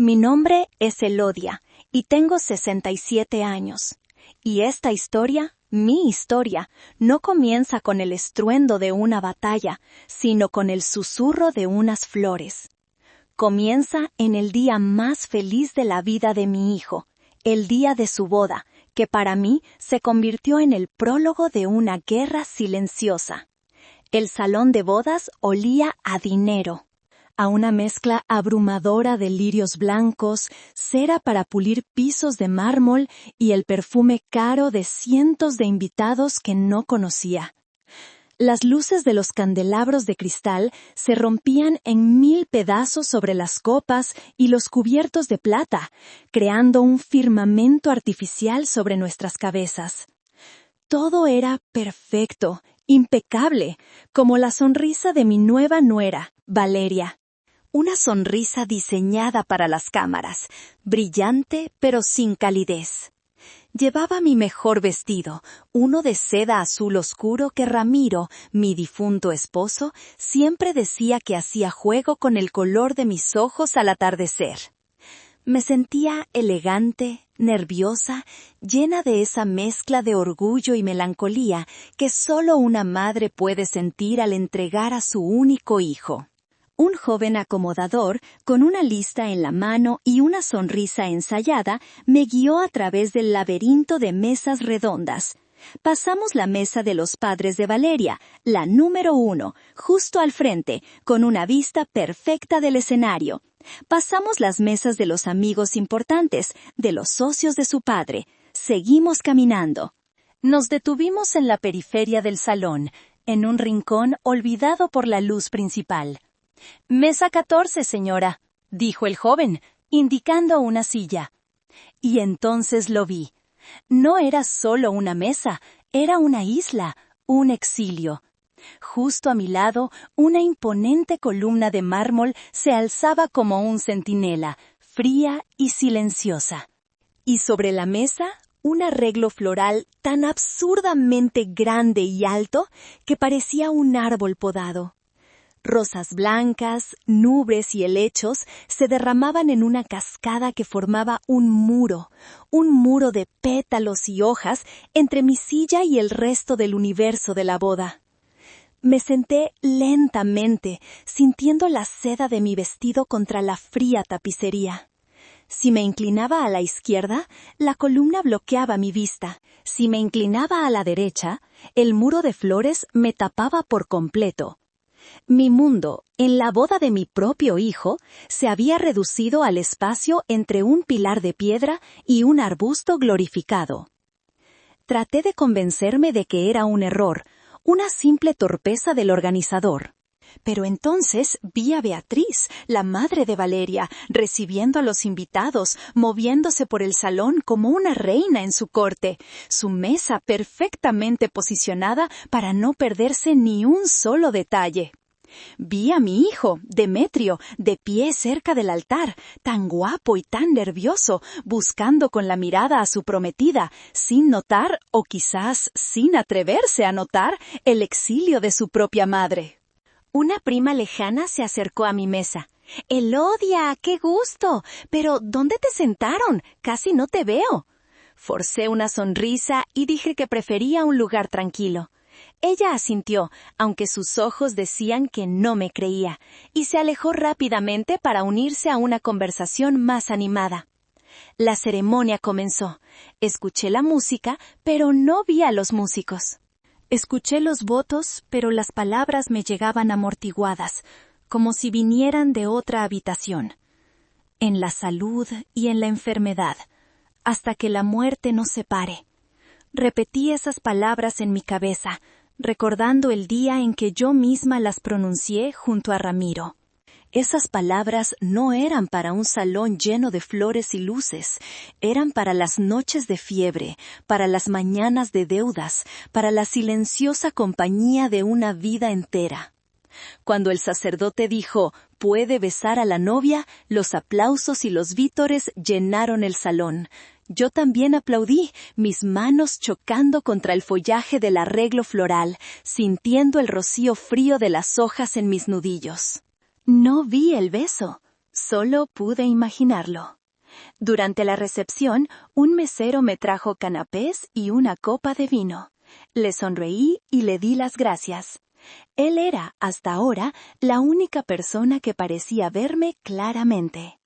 Mi nombre es Elodia y tengo 67 años. Y esta historia, mi historia, no comienza con el estruendo de una batalla, sino con el susurro de unas flores. Comienza en el día más feliz de la vida de mi hijo, el día de su boda, que para mí se convirtió en el prólogo de una guerra silenciosa. El salón de bodas olía a dinero, a una mezcla abrumadora de lirios blancos, cera para pulir pisos de mármol y el perfume caro de cientos de invitados que no conocía. Las luces de los candelabros de cristal se rompían en 1000 pedazos sobre las copas y los cubiertos de plata, creando un firmamento artificial sobre nuestras cabezas. Todo era perfecto, impecable, como la sonrisa de mi nueva nuera, Valeria. Una sonrisa diseñada para las cámaras, brillante pero sin calidez. Llevaba mi mejor vestido, uno de seda azul oscuro que Ramiro, mi difunto esposo, siempre decía que hacía juego con el color de mis ojos al atardecer. Me sentía elegante, nerviosa, llena de esa mezcla de orgullo y melancolía que solo una madre puede sentir al entregar a su único hijo. Un joven acomodador, con una lista en la mano y una sonrisa ensayada, me guió a través del laberinto de mesas redondas. Pasamos la mesa de los padres de Valeria, la número 1, justo al frente, con una vista perfecta del escenario. Pasamos las mesas de los amigos importantes, de los socios de su padre. Seguimos caminando. Nos detuvimos en la periferia del salón, en un rincón olvidado por la luz principal. «Mesa 14, señora», dijo el joven, indicando una silla. Y entonces lo vi. No era solo una mesa, era una isla, un exilio. Justo a mi lado, una imponente columna de mármol se alzaba como un centinela, fría y silenciosa. Y sobre la mesa, un arreglo floral tan absurdamente grande y alto que parecía un árbol podado. Rosas blancas, nubes y helechos se derramaban en una cascada que formaba un muro de pétalos y hojas entre mi silla y el resto del universo de la boda. Me senté lentamente, sintiendo la seda de mi vestido contra la fría tapicería. Si me inclinaba a la izquierda, la columna bloqueaba mi vista. Si me inclinaba a la derecha, el muro de flores me tapaba por completo. Mi mundo, en la boda de mi propio hijo, se había reducido al espacio entre un pilar de piedra y un arbusto glorificado. Traté de convencerme de que era un error, una simple torpeza del organizador. Pero entonces vi a Beatriz, la madre de Valeria, recibiendo a los invitados, moviéndose por el salón como una reina en su corte, su mesa perfectamente posicionada para no perderse ni un solo detalle. Vi a mi hijo, Demetrio, de pie cerca del altar, tan guapo y tan nervioso, buscando con la mirada a su prometida, sin notar, o quizás sin atreverse a notar, el exilio de su propia madre. Una prima lejana se acercó a mi mesa. «Elodia, qué gusto. Pero, ¿dónde te sentaron? Casi no te veo». Forcé una sonrisa y dije que prefería un lugar tranquilo. Ella asintió, aunque sus ojos decían que no me creía, y se alejó rápidamente para unirse a una conversación más animada. La ceremonia comenzó. Escuché la música, pero no vi a los músicos. Escuché los votos, pero las palabras me llegaban amortiguadas, como si vinieran de otra habitación. En la salud y en la enfermedad, hasta que la muerte nos separe. Repetí esas palabras en mi cabeza, recordando el día en que yo misma las pronuncié junto a Ramiro. Esas palabras no eran para un salón lleno de flores y luces, eran para las noches de fiebre, para las mañanas de deudas, para la silenciosa compañía de una vida entera. Cuando el sacerdote dijo, «Puede besar a la novia», los aplausos y los vítores llenaron el salón. Yo también aplaudí, mis manos chocando contra el follaje del arreglo floral, sintiendo el rocío frío de las hojas en mis nudillos. No vi el beso. Solo pude imaginarlo. Durante la recepción, un mesero me trajo canapés y una copa de vino. Le sonreí y le di las gracias. Él era, hasta ahora, la única persona que parecía verme claramente.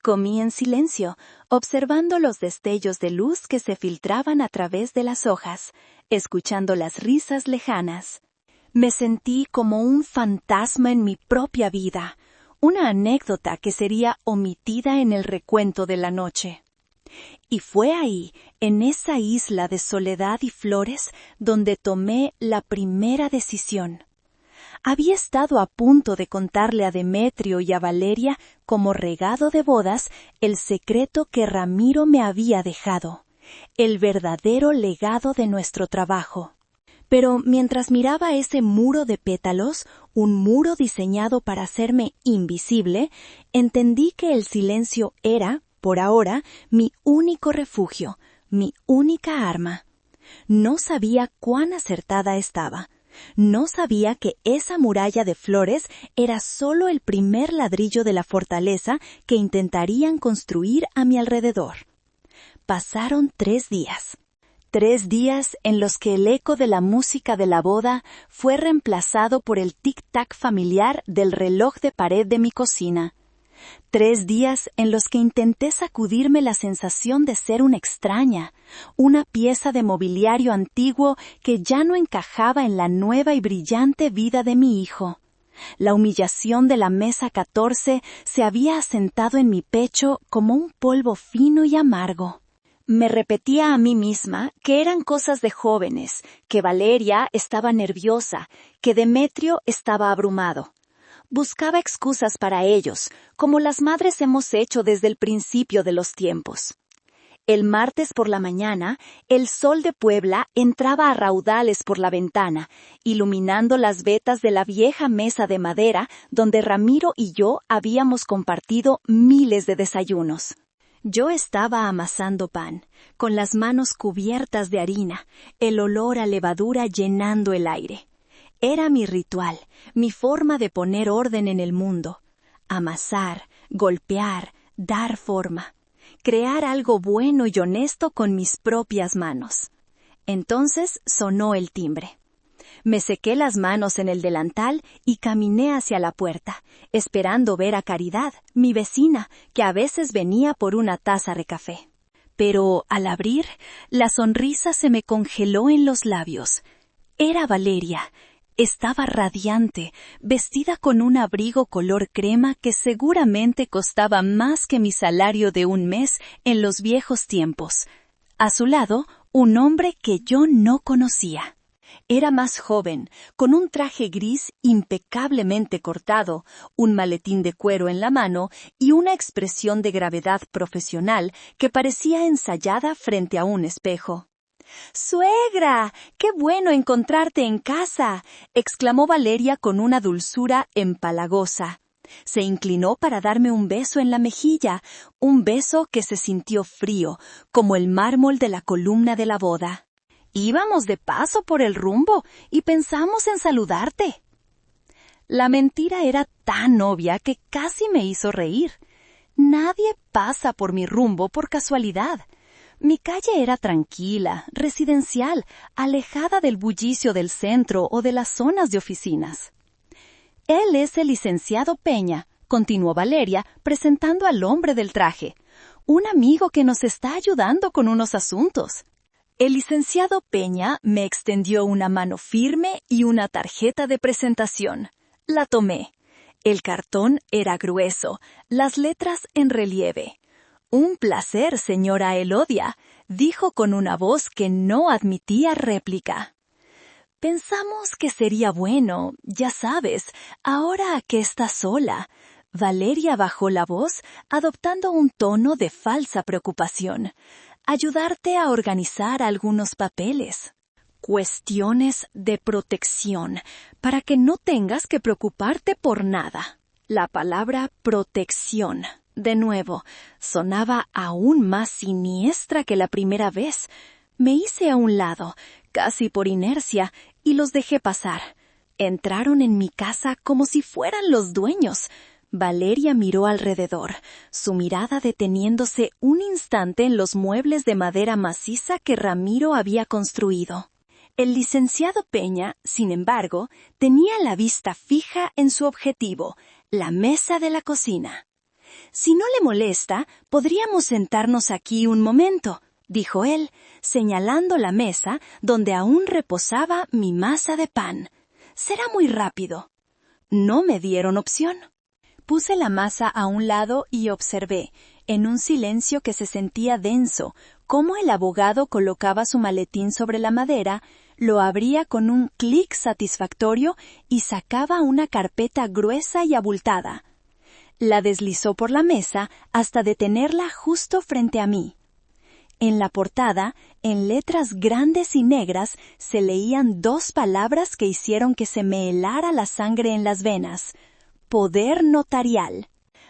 Comí en silencio, observando los destellos de luz que se filtraban a través de las hojas, escuchando las risas lejanas. Me sentí como un fantasma en mi propia vida, una anécdota que sería omitida en el recuento de la noche. Y fue ahí, en esa isla de soledad y flores, donde tomé la primera decisión. Había estado a punto de contarle a Demetrio y a Valeria, como regalo de bodas, el secreto que Ramiro me había dejado, el verdadero legado de nuestro trabajo. Pero mientras miraba ese muro de pétalos, un muro diseñado para hacerme invisible, entendí que el silencio era, por ahora, mi único refugio, mi única arma. No sabía cuán acertada estaba. No sabía que esa muralla de flores era solo el primer ladrillo de la fortaleza que intentarían construir a mi alrededor. Pasaron 3 días. 3 días en los que el eco de la música de la boda fue reemplazado por el tic-tac familiar del reloj de pared de mi cocina. 3 días en los que intenté sacudirme la sensación de ser una extraña, una pieza de mobiliario antiguo que ya no encajaba en la nueva y brillante vida de mi hijo. La humillación de la mesa 14 se había asentado en mi pecho como un polvo fino y amargo. Me repetía a mí misma que eran cosas de jóvenes, que Valeria estaba nerviosa, que Demetrio estaba abrumado. Buscaba excusas para ellos, como las madres hemos hecho desde el principio de los tiempos. El martes por la mañana, el sol de Puebla entraba a raudales por la ventana, iluminando las vetas de la vieja mesa de madera donde Ramiro y yo habíamos compartido miles de desayunos. Yo estaba amasando pan, con las manos cubiertas de harina, el olor a levadura llenando el aire. Era mi ritual, mi forma de poner orden en el mundo. Amasar, golpear, dar forma. Crear algo bueno y honesto con mis propias manos. Entonces sonó el timbre. Me sequé las manos en el delantal y caminé hacia la puerta, esperando ver a Caridad, mi vecina, que a veces venía por una taza de café. Pero, al abrir, la sonrisa se me congeló en los labios. Era Valeria. Estaba radiante, vestida con un abrigo color crema que seguramente costaba más que mi salario de un mes en los viejos tiempos. A su lado, un hombre que yo no conocía. Era más joven, con un traje gris impecablemente cortado, un maletín de cuero en la mano y una expresión de gravedad profesional que parecía ensayada frente a un espejo. «¡Suegra! ¡Qué bueno encontrarte en casa!», exclamó Valeria con una dulzura empalagosa. Se inclinó para darme un beso en la mejilla, un beso que se sintió frío, como el mármol de la columna de la boda. «Íbamos de paso por el rumbo y pensamos en saludarte». La mentira era tan obvia que casi me hizo reír. Nadie pasa por mi rumbo por casualidad. Mi calle era tranquila, residencial, alejada del bullicio del centro o de las zonas de oficinas. «Él es el licenciado Peña», continuó Valeria, presentando al hombre del traje. «Un amigo que nos está ayudando con unos asuntos». El licenciado Peña me extendió una mano firme y una tarjeta de presentación. La tomé. El cartón era grueso, las letras en relieve. «Un placer, señora Elodia», dijo con una voz que no admitía réplica. «Pensamos que sería bueno, ya sabes, ahora que estás sola». Valeria bajó la voz, adoptando un tono de falsa preocupación. «Ayudarte a organizar algunos papeles. Cuestiones de protección, para que no tengas que preocuparte por nada». La palabra protección. De nuevo, sonaba aún más siniestra que la primera vez. Me hice a un lado, casi por inercia, y los dejé pasar. Entraron en mi casa como si fueran los dueños. Valeria miró alrededor, su mirada deteniéndose un instante en los muebles de madera maciza que Ramiro había construido. El licenciado Peña, sin embargo, tenía la vista fija en su objetivo, la mesa de la cocina. «Si no le molesta, podríamos sentarnos aquí un momento», dijo él, señalando la mesa donde aún reposaba mi masa de pan. «Será muy rápido». No me dieron opción. Puse la masa a un lado y observé, en un silencio que se sentía denso, cómo el abogado colocaba su maletín sobre la madera, lo abría con un clic satisfactorio y sacaba una carpeta gruesa y abultada. La deslizó por la mesa hasta detenerla justo frente a mí. En la portada, en letras grandes y negras, se leían 2 palabras que hicieron que se me helara la sangre en las venas: poder notarial.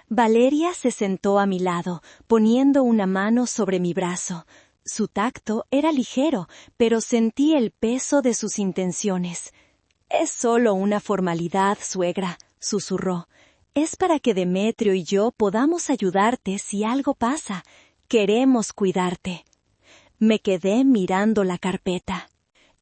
Valeria se sentó a mi lado, poniendo una mano sobre mi brazo. Su tacto era ligero, pero sentí el peso de sus intenciones. «Es solo una formalidad, suegra», susurró. «Es para que Demetrio y yo podamos ayudarte si algo pasa. Queremos cuidarte». Me quedé mirando la carpeta.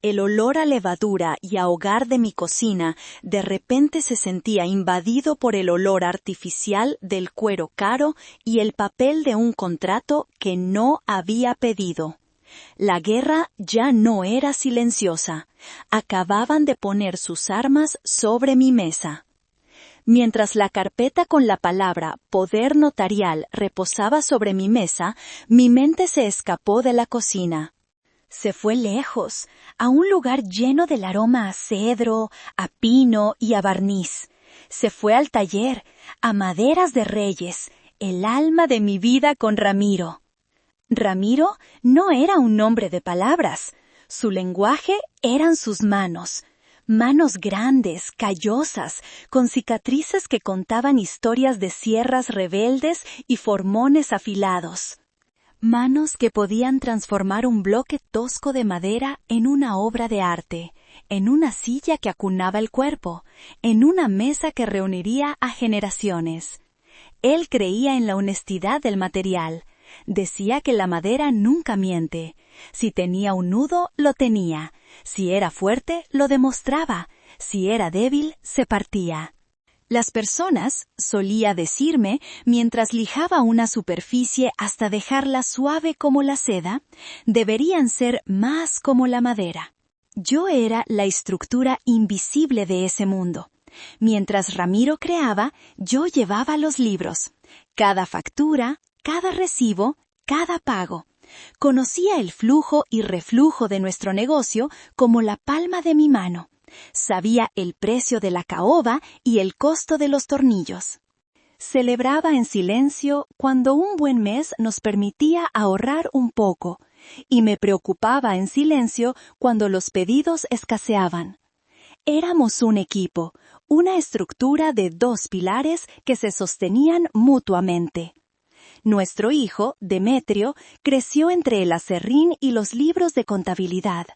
El olor a levadura y a hogar de mi cocina de repente se sentía invadido por el olor artificial del cuero caro y el papel de un contrato que no había pedido. La guerra ya no era silenciosa. Acababan de poner sus armas sobre mi mesa. Mientras la carpeta con la palabra «poder notarial» reposaba sobre mi mesa, mi mente se escapó de la cocina. Se fue lejos, a un lugar lleno del aroma a cedro, a pino y a barniz. Se fue al taller, a maderas de reyes, el alma de mi vida con Ramiro. Ramiro no era un nombre de palabras. Su lenguaje eran sus manos. Manos grandes, callosas, con cicatrices que contaban historias de sierras rebeldes y formones afilados. Manos que podían transformar un bloque tosco de madera en una obra de arte, en una silla que acunaba el cuerpo, en una mesa que reuniría a generaciones. Él creía en la honestidad del material. Decía que la madera nunca miente. Si tenía un nudo, lo tenía. Si era fuerte, lo demostraba. Si era débil, se partía. Las personas, solía decirme, mientras lijaba una superficie hasta dejarla suave como la seda, deberían ser más como la madera. Yo era la estructura invisible de ese mundo. Mientras Ramiro creaba, yo llevaba los libros. Cada factura, cada recibo, cada pago. Conocía el flujo y reflujo de nuestro negocio como la palma de mi mano. Sabía el precio de la caoba y el costo de los tornillos. Celebraba en silencio cuando un buen mes nos permitía ahorrar un poco, y me preocupaba en silencio cuando los pedidos escaseaban. Éramos un equipo, una estructura de 2 pilares que se sostenían mutuamente. Nuestro hijo, Demetrio, creció entre el aserrín y los libros de contabilidad.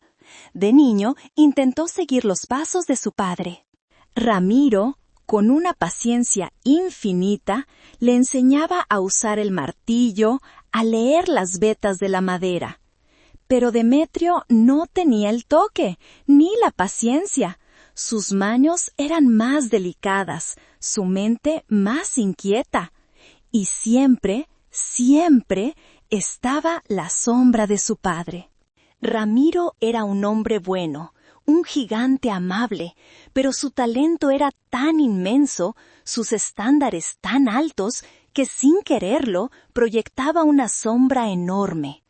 De niño, intentó seguir los pasos de su padre. Ramiro, con una paciencia infinita, le enseñaba a usar el martillo, a leer las vetas de la madera. Pero Demetrio no tenía el toque, ni la paciencia. Sus manos eran más delicadas, su mente más inquieta. Y siempre estaba la sombra de su padre. Ramiro era un hombre bueno, un gigante amable, pero su talento era tan inmenso, sus estándares tan altos, que sin quererlo proyectaba una sombra enorme.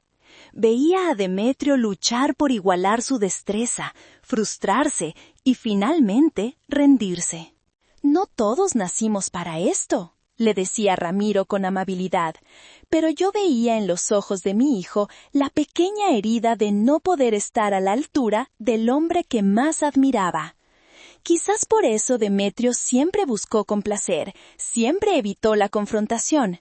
Veía a Demetrio luchar por igualar su destreza, frustrarse y finalmente rendirse. «No todos nacimos para esto», le decía Ramiro con amabilidad, pero yo veía en los ojos de mi hijo la pequeña herida de no poder estar a la altura del hombre que más admiraba. Quizás por eso Demetrio siempre buscó complacer, siempre evitó la confrontación.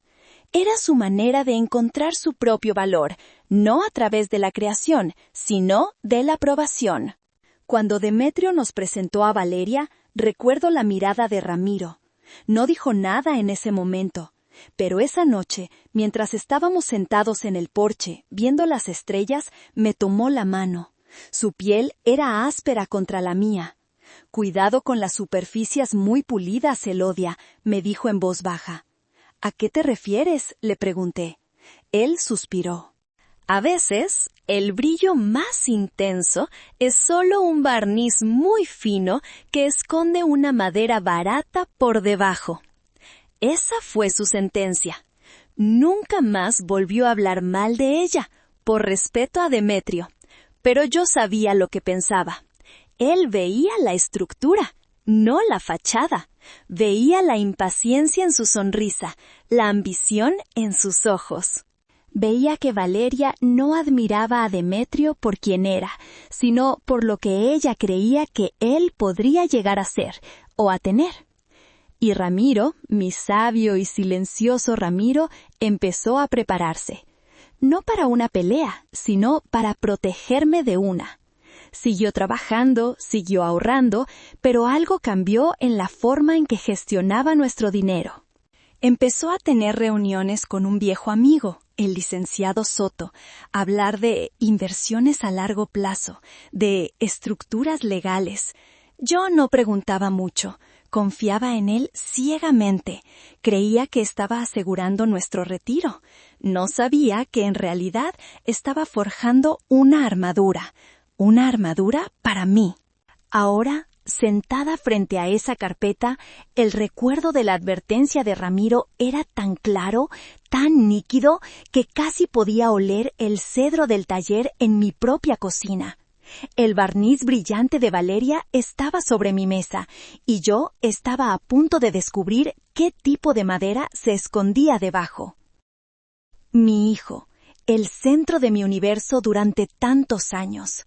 Era su manera de encontrar su propio valor, no a través de la creación, sino de la aprobación. Cuando Demetrio nos presentó a Valeria, recuerdo la mirada de Ramiro. No dijo nada en ese momento. Pero esa noche, mientras estábamos sentados en el porche, viendo las estrellas, me tomó la mano. Su piel era áspera contra la mía. «Cuidado con las superficies muy pulidas, Elodia», me dijo en voz baja. «¿A qué te refieres?», le pregunté. Él suspiró. «A veces, el brillo más intenso es solo un barniz muy fino que esconde una madera barata por debajo». Esa fue su sentencia. Nunca más volvió a hablar mal de ella, por respeto a Demetrio. Pero yo sabía lo que pensaba. Él veía la estructura, no la fachada. Veía la impaciencia en su sonrisa, la ambición en sus ojos. Veía que Valeria no admiraba a Demetrio por quien era, sino por lo que ella creía que él podría llegar a ser o a tener. Y Ramiro, mi sabio y silencioso Ramiro, empezó a prepararse. No para una pelea, sino para protegerme de una. Siguió trabajando, siguió ahorrando, pero algo cambió en la forma en que gestionaba nuestro dinero. Empezó a tener reuniones con un viejo amigo, el licenciado Soto, a hablar de inversiones a largo plazo, de estructuras legales. Yo no preguntaba mucho. Confiaba en él ciegamente. Creía que estaba asegurando nuestro retiro. No sabía que en realidad estaba forjando una armadura para mí. Ahora, sentada frente a esa carpeta, el recuerdo de la advertencia de Ramiro era tan claro, tan nítido, que casi podía oler el cedro del taller en mi propia cocina. El barniz brillante de Valeria estaba sobre mi mesa, y yo estaba a punto de descubrir qué tipo de madera se escondía debajo. Mi hijo, el centro de mi universo durante tantos años.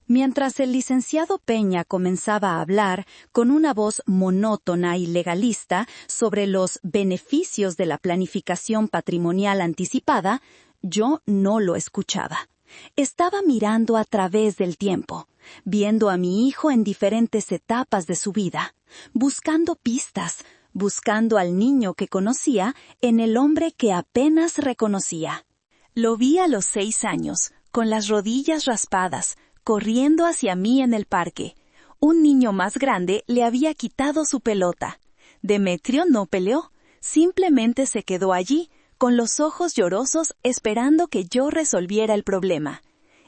Mientras el licenciado Peña comenzaba a hablar con una voz monótona y legalista sobre los beneficios de la planificación patrimonial anticipada, yo no lo escuchaba. Estaba mirando a través del tiempo, viendo a mi hijo en diferentes etapas de su vida, buscando pistas, buscando al niño que conocía en el hombre que apenas reconocía. Lo vi a los 6 años, con las rodillas raspadas, corriendo hacia mí en el parque. Un niño más grande le había quitado su pelota. Demetrio no peleó, simplemente se quedó allí, con los ojos llorosos esperando que yo resolviera el problema.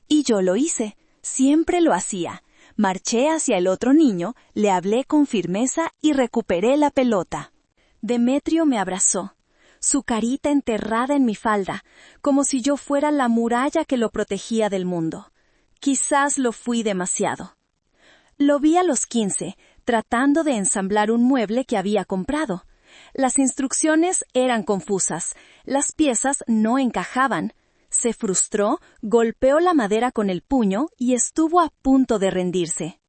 Y yo lo hice, siempre lo hacía. Marché hacia el otro niño, le hablé con firmeza y recuperé la pelota. Demetrio me abrazó, su carita enterrada en mi falda, como si yo fuera la muralla que lo protegía del mundo. Quizás lo fui demasiado. Lo vi a los 15, tratando de ensamblar un mueble que había comprado. Las instrucciones eran confusas, las piezas no encajaban. Se frustró, golpeó la madera con el puño y estuvo a punto de rendirse.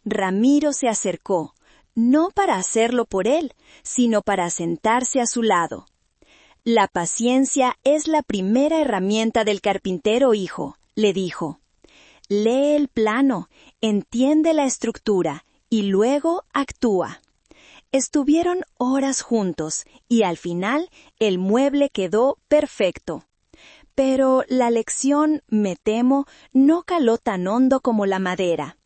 Ramiro se acercó, no para hacerlo por él, sino para sentarse a su lado. «La paciencia es la primera herramienta del carpintero, hijo», le dijo. «Lee el plano, entiende la estructura y luego actúa». Estuvieron horas juntos y al final el mueble quedó perfecto. Pero la lección, me temo, no caló tan hondo como la madera.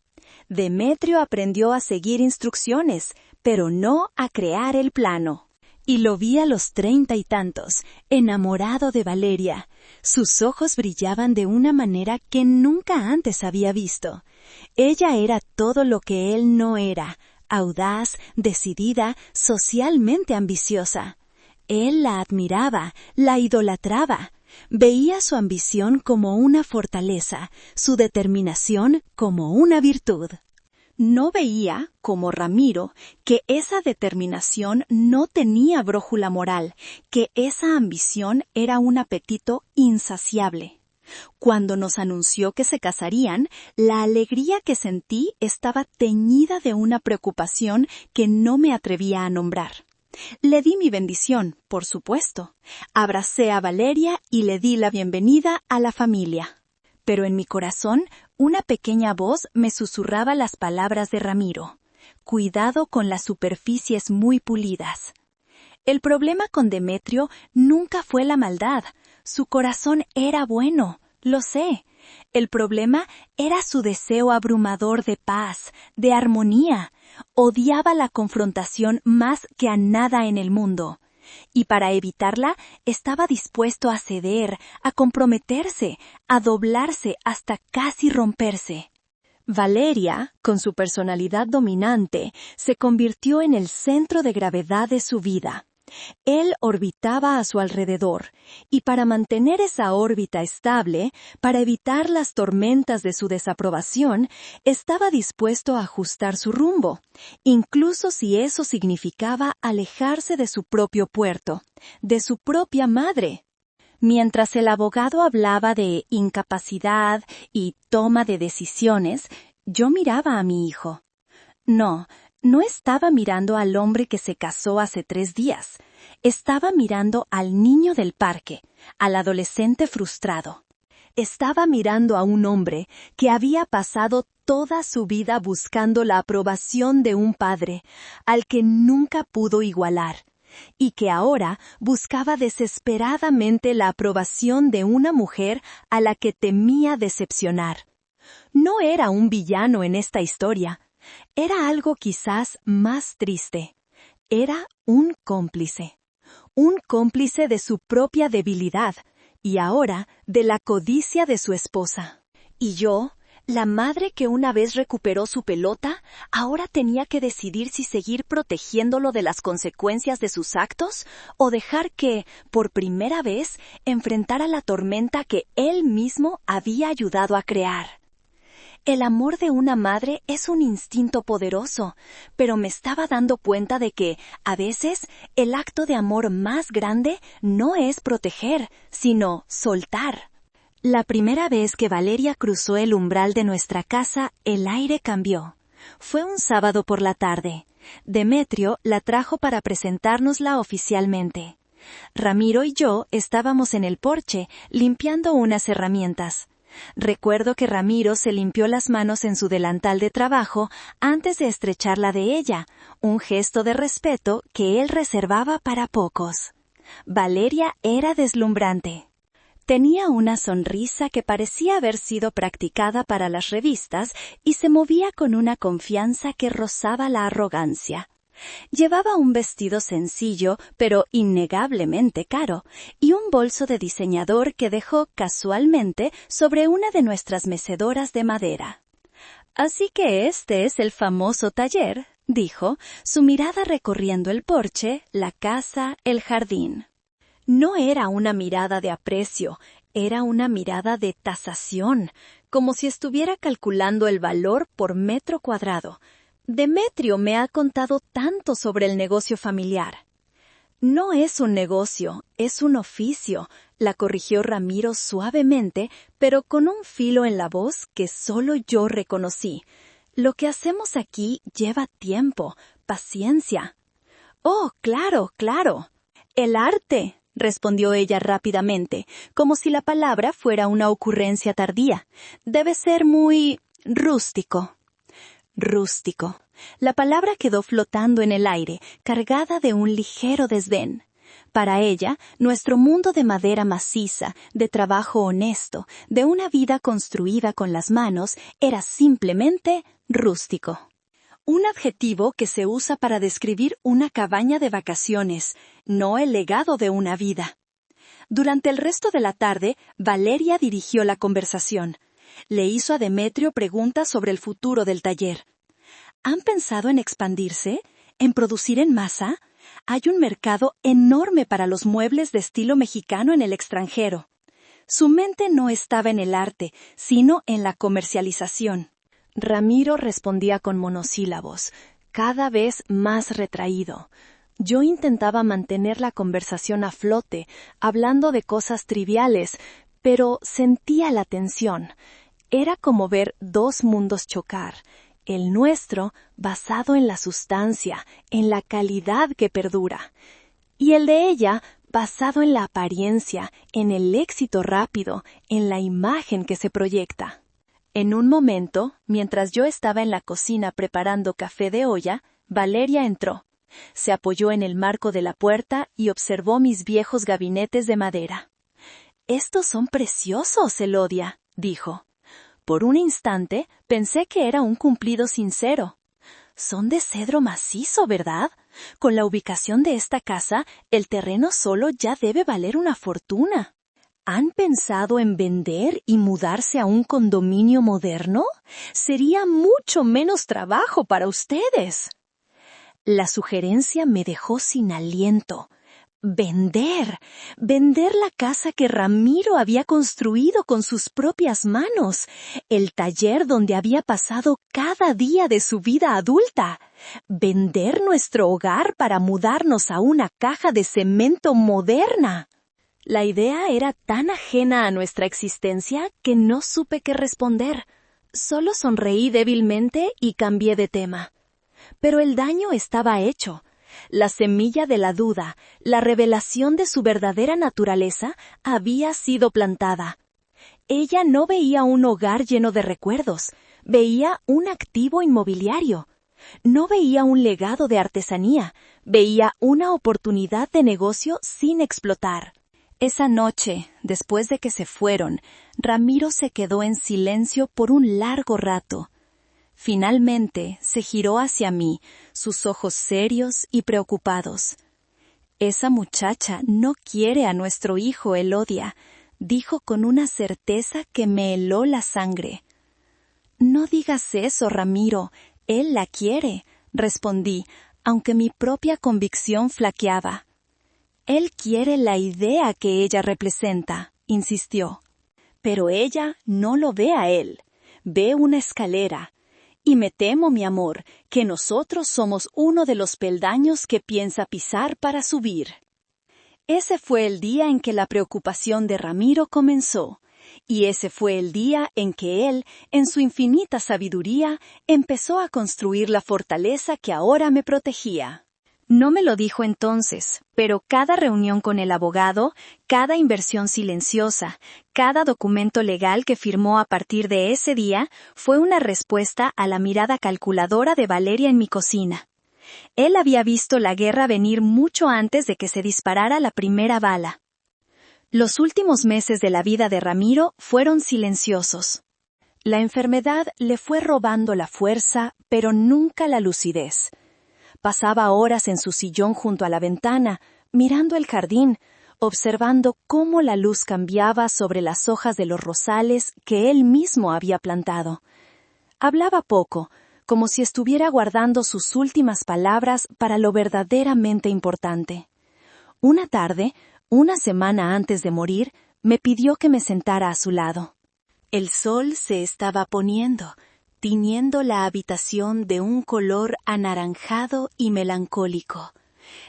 Demetrio aprendió a seguir instrucciones, pero no a crear el plano. Y lo vi a los 30 y tantos, enamorado de Valeria. Sus ojos brillaban de una manera que nunca antes había visto. Ella era todo lo que él no era, audaz, decidida, socialmente ambiciosa. Él la admiraba, la idolatraba. Veía su ambición como una fortaleza, su determinación como una virtud. No veía, como Ramiro, que esa determinación no tenía brújula moral, que esa ambición era un apetito insaciable. Cuando nos anunció que se casarían, la alegría que sentí estaba teñida de una preocupación que no me atrevía a nombrar. Le di mi bendición, por supuesto. Abracé a Valeria y le di la bienvenida a la familia. Pero en mi corazón, una pequeña voz me susurraba las palabras de Ramiro. «Cuidado con las superficies muy pulidas». El problema con Demetrio nunca fue la maldad. Su corazón era bueno, lo sé. El problema era su deseo abrumador de paz, de armonía. Odiaba la confrontación más que a nada en el mundo. Y para evitarla, estaba dispuesto a ceder, a comprometerse, a doblarse hasta casi romperse. Valeria, con su personalidad dominante, se convirtió en el centro de gravedad de su vida. Él orbitaba a su alrededor, y para mantener esa órbita estable, para evitar las tormentas de su desaprobación, estaba dispuesto a ajustar su rumbo, incluso si eso significaba alejarse de su propio puerto, de su propia madre. Mientras el abogado hablaba de incapacidad y toma de decisiones, yo miraba a mi hijo. No estaba mirando al hombre que se casó hace 3 días. Estaba mirando al niño del parque, al adolescente frustrado. Estaba mirando a un hombre que había pasado toda su vida buscando la aprobación de un padre, al que nunca pudo igualar, y que ahora buscaba desesperadamente la aprobación de una mujer a la que temía decepcionar. No era un villano en esta historia. Era algo quizás más triste. Era un cómplice de su propia debilidad y ahora de la codicia de su esposa. Y yo, la madre que una vez recuperó su pelota, ahora tenía que decidir si seguir protegiéndolo de las consecuencias de sus actos o dejar que, por primera vez, enfrentara la tormenta que él mismo había ayudado a crear. El amor de una madre es un instinto poderoso, pero me estaba dando cuenta de que, a veces, el acto de amor más grande no es proteger, sino soltar. La primera vez que Valeria cruzó el umbral de nuestra casa, el aire cambió. Fue un sábado por la tarde. Demetrio la trajo para presentárnosla oficialmente. Ramiro y yo estábamos en el porche, limpiando unas herramientas. Recuerdo que Ramiro se limpió las manos en su delantal de trabajo antes de estrecharla de ella, un gesto de respeto que él reservaba para pocos. Valeria era deslumbrante. Tenía una sonrisa que parecía haber sido practicada para las revistas y se movía con una confianza que rozaba la arrogancia. Llevaba un vestido sencillo, pero innegablemente caro, y un bolso de diseñador que dejó casualmente sobre una de nuestras mecedoras de madera. «Así que este es el famoso taller», dijo, su mirada recorriendo el porche, la casa, el jardín. No era una mirada de aprecio, era una mirada de tasación, como si estuviera calculando el valor por metro cuadrado. Demetrio me ha contado tanto sobre el negocio familiar. No es un negocio, es un oficio, la corrigió Ramiro suavemente, pero con un filo en la voz que solo yo reconocí. Lo que hacemos aquí lleva tiempo, paciencia. Oh, claro, claro. El arte, respondió ella rápidamente, como si la palabra fuera una ocurrencia tardía. Debe ser muy rústico. Rústico. La palabra quedó flotando en el aire, cargada de un ligero desdén. Para ella, nuestro mundo de madera maciza, de trabajo honesto, de una vida construida con las manos, era simplemente rústico. Un adjetivo que se usa para describir una cabaña de vacaciones, no el legado de una vida. Durante el resto de la tarde, Valeria dirigió la conversación. Le hizo a Demetrio preguntas sobre el futuro del taller. ¿Han pensado en expandirse? ¿En producir en masa? Hay un mercado enorme para los muebles de estilo mexicano en el extranjero. Su mente no estaba en el arte, sino en la comercialización. Ramiro respondía con monosílabos, cada vez más retraído. Yo intentaba mantener la conversación a flote, hablando de cosas triviales, pero sentía la tensión. Era como ver 2 mundos chocar, el nuestro basado en la sustancia, en la calidad que perdura, y el de ella basado en la apariencia, en el éxito rápido, en la imagen que se proyecta. En un momento, mientras yo estaba en la cocina preparando café de olla, Valeria entró. Se apoyó en el marco de la puerta y observó mis viejos gabinetes de madera. «Estos son preciosos, Elodia», dijo. Por un instante pensé que era un cumplido sincero. Son de cedro macizo, ¿verdad? Con la ubicación de esta casa, el terreno solo ya debe valer una fortuna. ¿Han pensado en vender y mudarse a un condominio moderno? Sería mucho menos trabajo para ustedes. La sugerencia me dejó sin aliento. Vender la casa que Ramiro había construido con sus propias manos, el taller donde había pasado cada día de su vida adulta, vender nuestro hogar para mudarnos a una caja de cemento moderna. La idea era tan ajena a nuestra existencia que no supe qué responder. Solo sonreí débilmente y cambié de tema. Pero el daño estaba hecho. La semilla de la duda, la revelación de su verdadera naturaleza, había sido plantada. Ella no veía un hogar lleno de recuerdos, veía un activo inmobiliario. No veía un legado de artesanía, veía una oportunidad de negocio sin explotar. Esa noche, después de que se fueron, Ramiro se quedó en silencio por un largo rato. Finalmente se giró hacia mí, sus ojos serios y preocupados. «Esa muchacha no quiere a nuestro hijo, Elodia», dijo con una certeza que me heló la sangre. «No digas eso, Ramiro, él la quiere», respondí, aunque mi propia convicción flaqueaba. «Él quiere la idea que ella representa», insistió. «Pero ella no lo ve a él, ve una escalera. Y me temo, mi amor, que nosotros somos uno de los peldaños que piensa pisar para subir». Ese fue el día en que la preocupación de Ramiro comenzó, y ese fue el día en que él, en su infinita sabiduría, empezó a construir la fortaleza que ahora me protegía. No me lo dijo entonces, pero cada reunión con el abogado, cada inversión silenciosa, cada documento legal que firmó a partir de ese día fue una respuesta a la mirada calculadora de Valeria en mi cocina. Él había visto la guerra venir mucho antes de que se disparara la primera bala. Los últimos meses de la vida de Ramiro fueron silenciosos. La enfermedad le fue robando la fuerza, pero nunca la lucidez. Pasaba horas en su sillón junto a la ventana, mirando el jardín, observando cómo la luz cambiaba sobre las hojas de los rosales que él mismo había plantado. Hablaba poco, como si estuviera guardando sus últimas palabras para lo verdaderamente importante. Una tarde, una semana antes de morir, me pidió que me sentara a su lado. El sol se estaba poniendo, tiñendo la habitación de un color anaranjado y melancólico.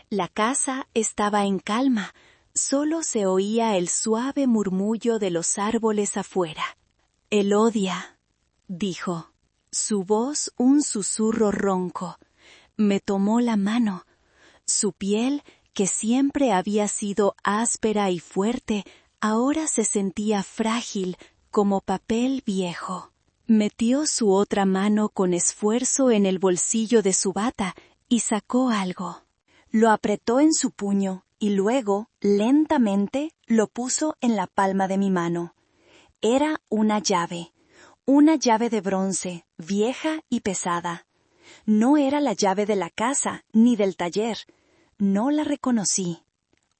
La casa estaba en calma, solo se oía el suave murmullo de los árboles afuera. «Elodia», dijo, su voz un susurro ronco. Me tomó la mano. Su piel, que siempre había sido áspera y fuerte, ahora se sentía frágil como papel viejo. Metió su otra mano con esfuerzo en el bolsillo de su bata y sacó algo. Lo apretó en su puño y luego, lentamente, lo puso en la palma de mi mano. Era una llave de bronce, vieja y pesada. No era la llave de la casa ni del taller. No la reconocí.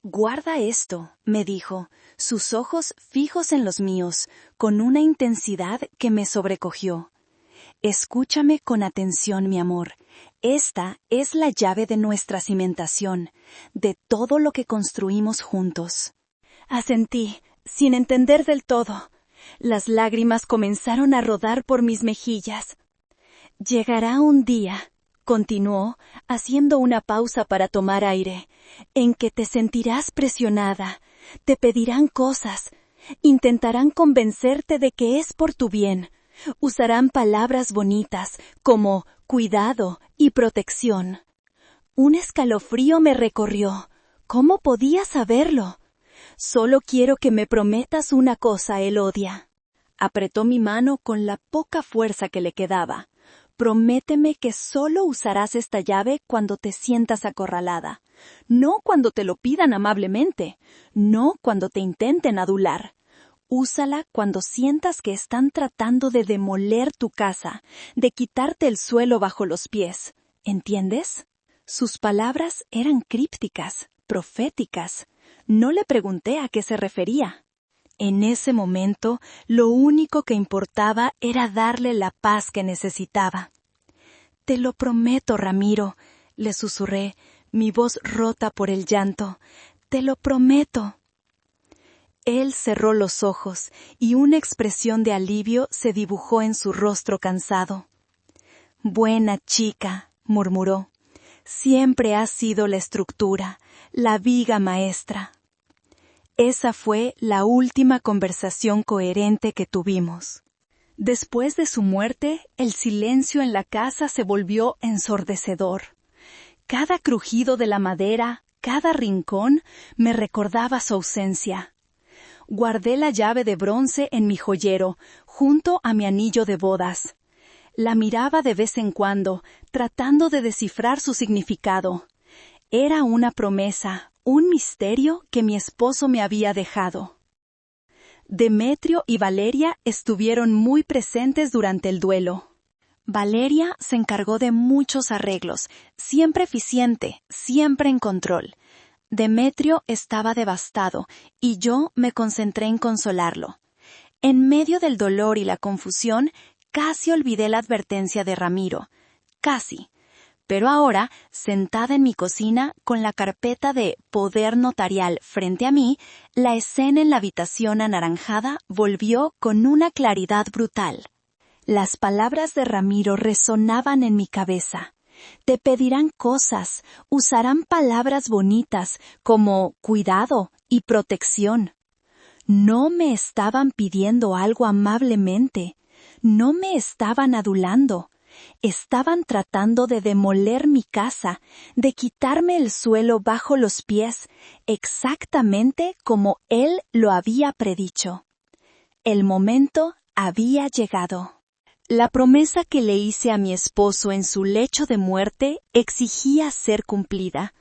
«Guarda esto», me dijo, sus ojos fijos en los míos, con una intensidad que me sobrecogió. «Escúchame con atención, mi amor. Esta es la llave de nuestra cimentación, de todo lo que construimos juntos». Asentí, sin entender del todo. Las lágrimas comenzaron a rodar por mis mejillas. «Llegará un día», continuó, haciendo una pausa para tomar aire, «en que te sentirás presionada, te pedirán cosas, intentarán convencerte de que es por tu bien, usarán palabras bonitas como cuidado y protección». Un escalofrío me recorrió. ¿Cómo podía saberlo? «Solo quiero que me prometas una cosa, Elodia». Apretó mi mano con la poca fuerza que le quedaba. prométeme que solo usarás esta llave cuando te sientas acorralada, no cuando te lo pidan amablemente, no cuando te intenten adular. Úsala cuando sientas que están tratando de demoler tu casa, de quitarte el suelo bajo los pies. ¿Entiendes? Sus palabras eran crípticas, proféticas. No le pregunté a qué se refería. En ese momento, lo único que importaba era darle la paz que necesitaba. «Te lo prometo, Ramiro», le susurré, mi voz rota por el llanto. «Te lo prometo». Él cerró los ojos y una expresión de alivio se dibujó en su rostro cansado. «Buena chica», murmuró. «Siempre has sido la estructura, la viga maestra». Esa fue la última conversación coherente que tuvimos. Después de su muerte, el silencio en la casa se volvió ensordecedor. Cada crujido de la madera, cada rincón, me recordaba su ausencia. Guardé la llave de bronce en mi joyero, junto a mi anillo de bodas. La miraba de vez en cuando, tratando de descifrar su significado. Era una promesa, un misterio que mi esposo me había dejado. Demetrio y Valeria estuvieron muy presentes durante el duelo. Valeria se encargó de muchos arreglos, siempre eficiente, siempre en control. Demetrio estaba devastado y yo me concentré en consolarlo. En medio del dolor y la confusión, casi olvidé la advertencia de Ramiro. Casi. Pero ahora, sentada en mi cocina, con la carpeta de poder notarial frente a mí, la escena en la habitación anaranjada volvió con una claridad brutal. Las palabras de Ramiro resonaban en mi cabeza. Te pedirán cosas, usarán palabras bonitas como cuidado y protección. No me estaban pidiendo algo amablemente, no me estaban adulando. Estaban tratando de demoler mi casa, de quitarme el suelo bajo los pies, exactamente como él lo había predicho. El momento había llegado. La promesa que le hice a mi esposo en su lecho de muerte exigía ser cumplida.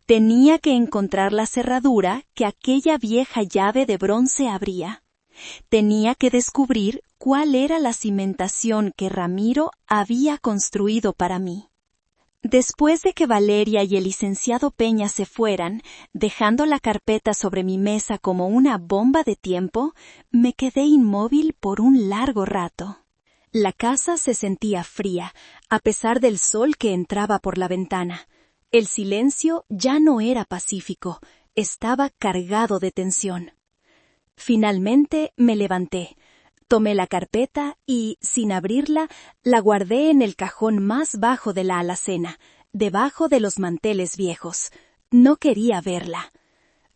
Tenía que encontrar la cerradura que aquella vieja llave de bronce abría. Tenía que descubrir cuál era la cimentación que Ramiro había construido para mí. Después de que Valeria y el licenciado Peña se fueran, dejando la carpeta sobre mi mesa como una bomba de tiempo, me quedé inmóvil por un largo rato. La casa se sentía fría, a pesar del sol que entraba por la ventana. El silencio ya no era pacífico, estaba cargado de tensión. Finalmente me levanté. Tomé la carpeta y, sin abrirla, la guardé en el cajón más bajo de la alacena, debajo de los manteles viejos. No quería verla.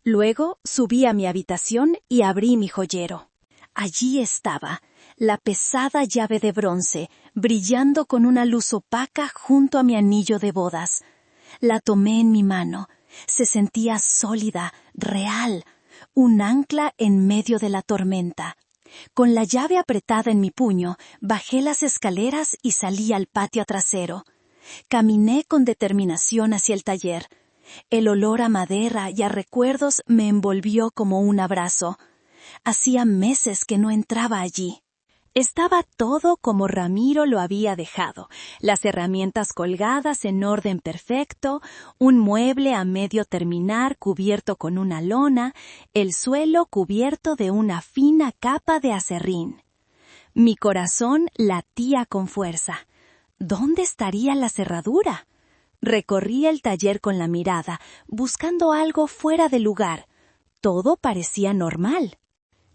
Luego subí a mi habitación y abrí mi joyero. Allí estaba, la pesada llave de bronce, brillando con una luz opaca junto a mi anillo de bodas. La tomé en mi mano. Se sentía sólida, real, un ancla en medio de la tormenta. Con la llave apretada en mi puño, bajé las escaleras y salí al patio trasero. Caminé con determinación hacia el taller. El olor a madera y a recuerdos me envolvió como un abrazo. Hacía meses que no entraba allí. Estaba todo como Ramiro lo había dejado, las herramientas colgadas en orden perfecto, un mueble a medio terminar cubierto con una lona, el suelo cubierto de una fina capa de acerrín. Mi corazón latía con fuerza. ¿Dónde estaría la cerradura? Recorrí el taller con la mirada, buscando algo fuera de lugar. Todo parecía normal.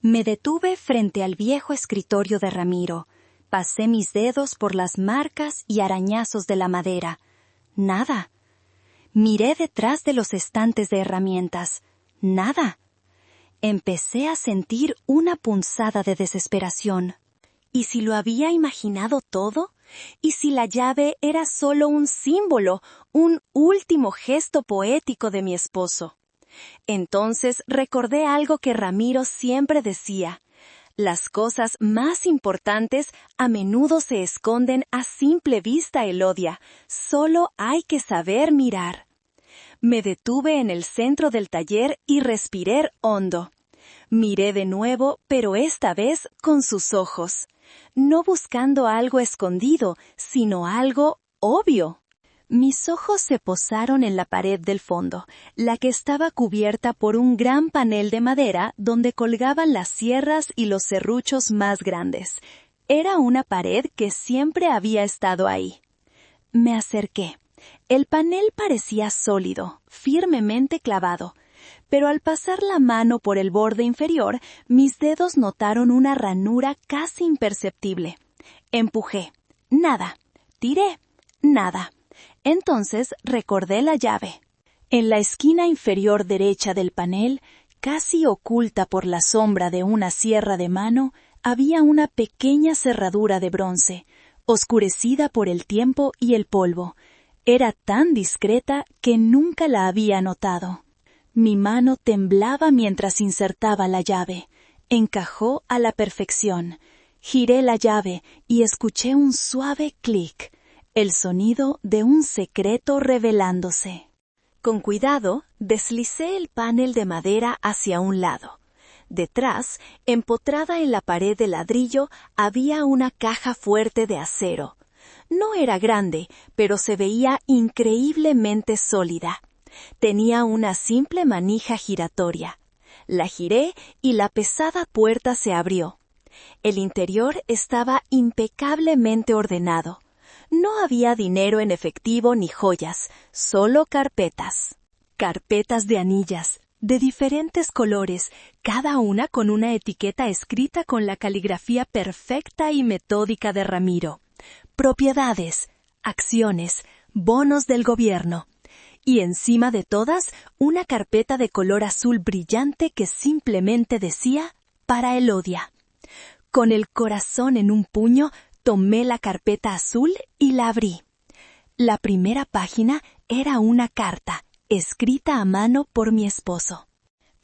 Me detuve frente al viejo escritorio de Ramiro. Pasé mis dedos por las marcas y arañazos de la madera. Nada. Miré detrás de los estantes de herramientas. Nada. Empecé a sentir una punzada de desesperación. ¿Y si lo había imaginado todo? ¿Y si la llave era solo un símbolo, un último gesto poético de mi esposo? Entonces recordé algo que Ramiro siempre decía: Las cosas más importantes a menudo se esconden a simple vista, Elodia. Solo hay que saber mirar. Me detuve en el centro del taller y respiré hondo. Miré de nuevo, pero esta vez con sus ojos. No buscando algo escondido, sino algo obvio. Mis ojos se posaron en la pared del fondo, la que estaba cubierta por un gran panel de madera donde colgaban las sierras y los serruchos más grandes. Era una pared que siempre había estado ahí. Me acerqué. El panel parecía sólido, firmemente clavado, pero al pasar la mano por el borde inferior, mis dedos notaron una ranura casi imperceptible. Empujé. Nada. Tiré. Nada. Entonces recordé la llave. En la esquina inferior derecha del panel, casi oculta por la sombra de una sierra de mano, había una pequeña cerradura de bronce, oscurecida por el tiempo y el polvo. Era tan discreta que nunca la había notado. Mi mano temblaba mientras insertaba la llave. Encajó a la perfección. Giré la llave y escuché un suave clic. El sonido de un secreto revelándose. Con cuidado, deslicé el panel de madera hacia un lado. Detrás, empotrada en la pared de ladrillo, había una caja fuerte de acero. No era grande, pero se veía increíblemente sólida. Tenía una simple manija giratoria. La giré y la pesada puerta se abrió. El interior estaba impecablemente ordenado. No había dinero en efectivo ni joyas, solo carpetas. Carpetas de anillas, de diferentes colores, cada una con una etiqueta escrita con la caligrafía perfecta y metódica de Ramiro. Propiedades, acciones, bonos del gobierno. Y encima de todas, una carpeta de color azul brillante que simplemente decía, para Elodia. Con el corazón en un puño, tomé la carpeta azul y la abrí. La primera página era una carta, escrita a mano por mi esposo.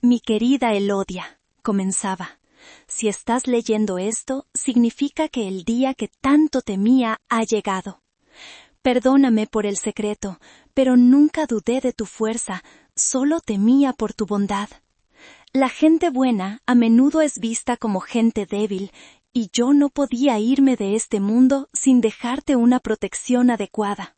Mi querida Elodia, comenzaba, si estás leyendo esto, significa que el día que tanto temía ha llegado. Perdóname por el secreto, pero nunca dudé de tu fuerza, solo temía por tu bondad. La gente buena a menudo es vista como gente débil, y yo no podía irme de este mundo sin dejarte una protección adecuada.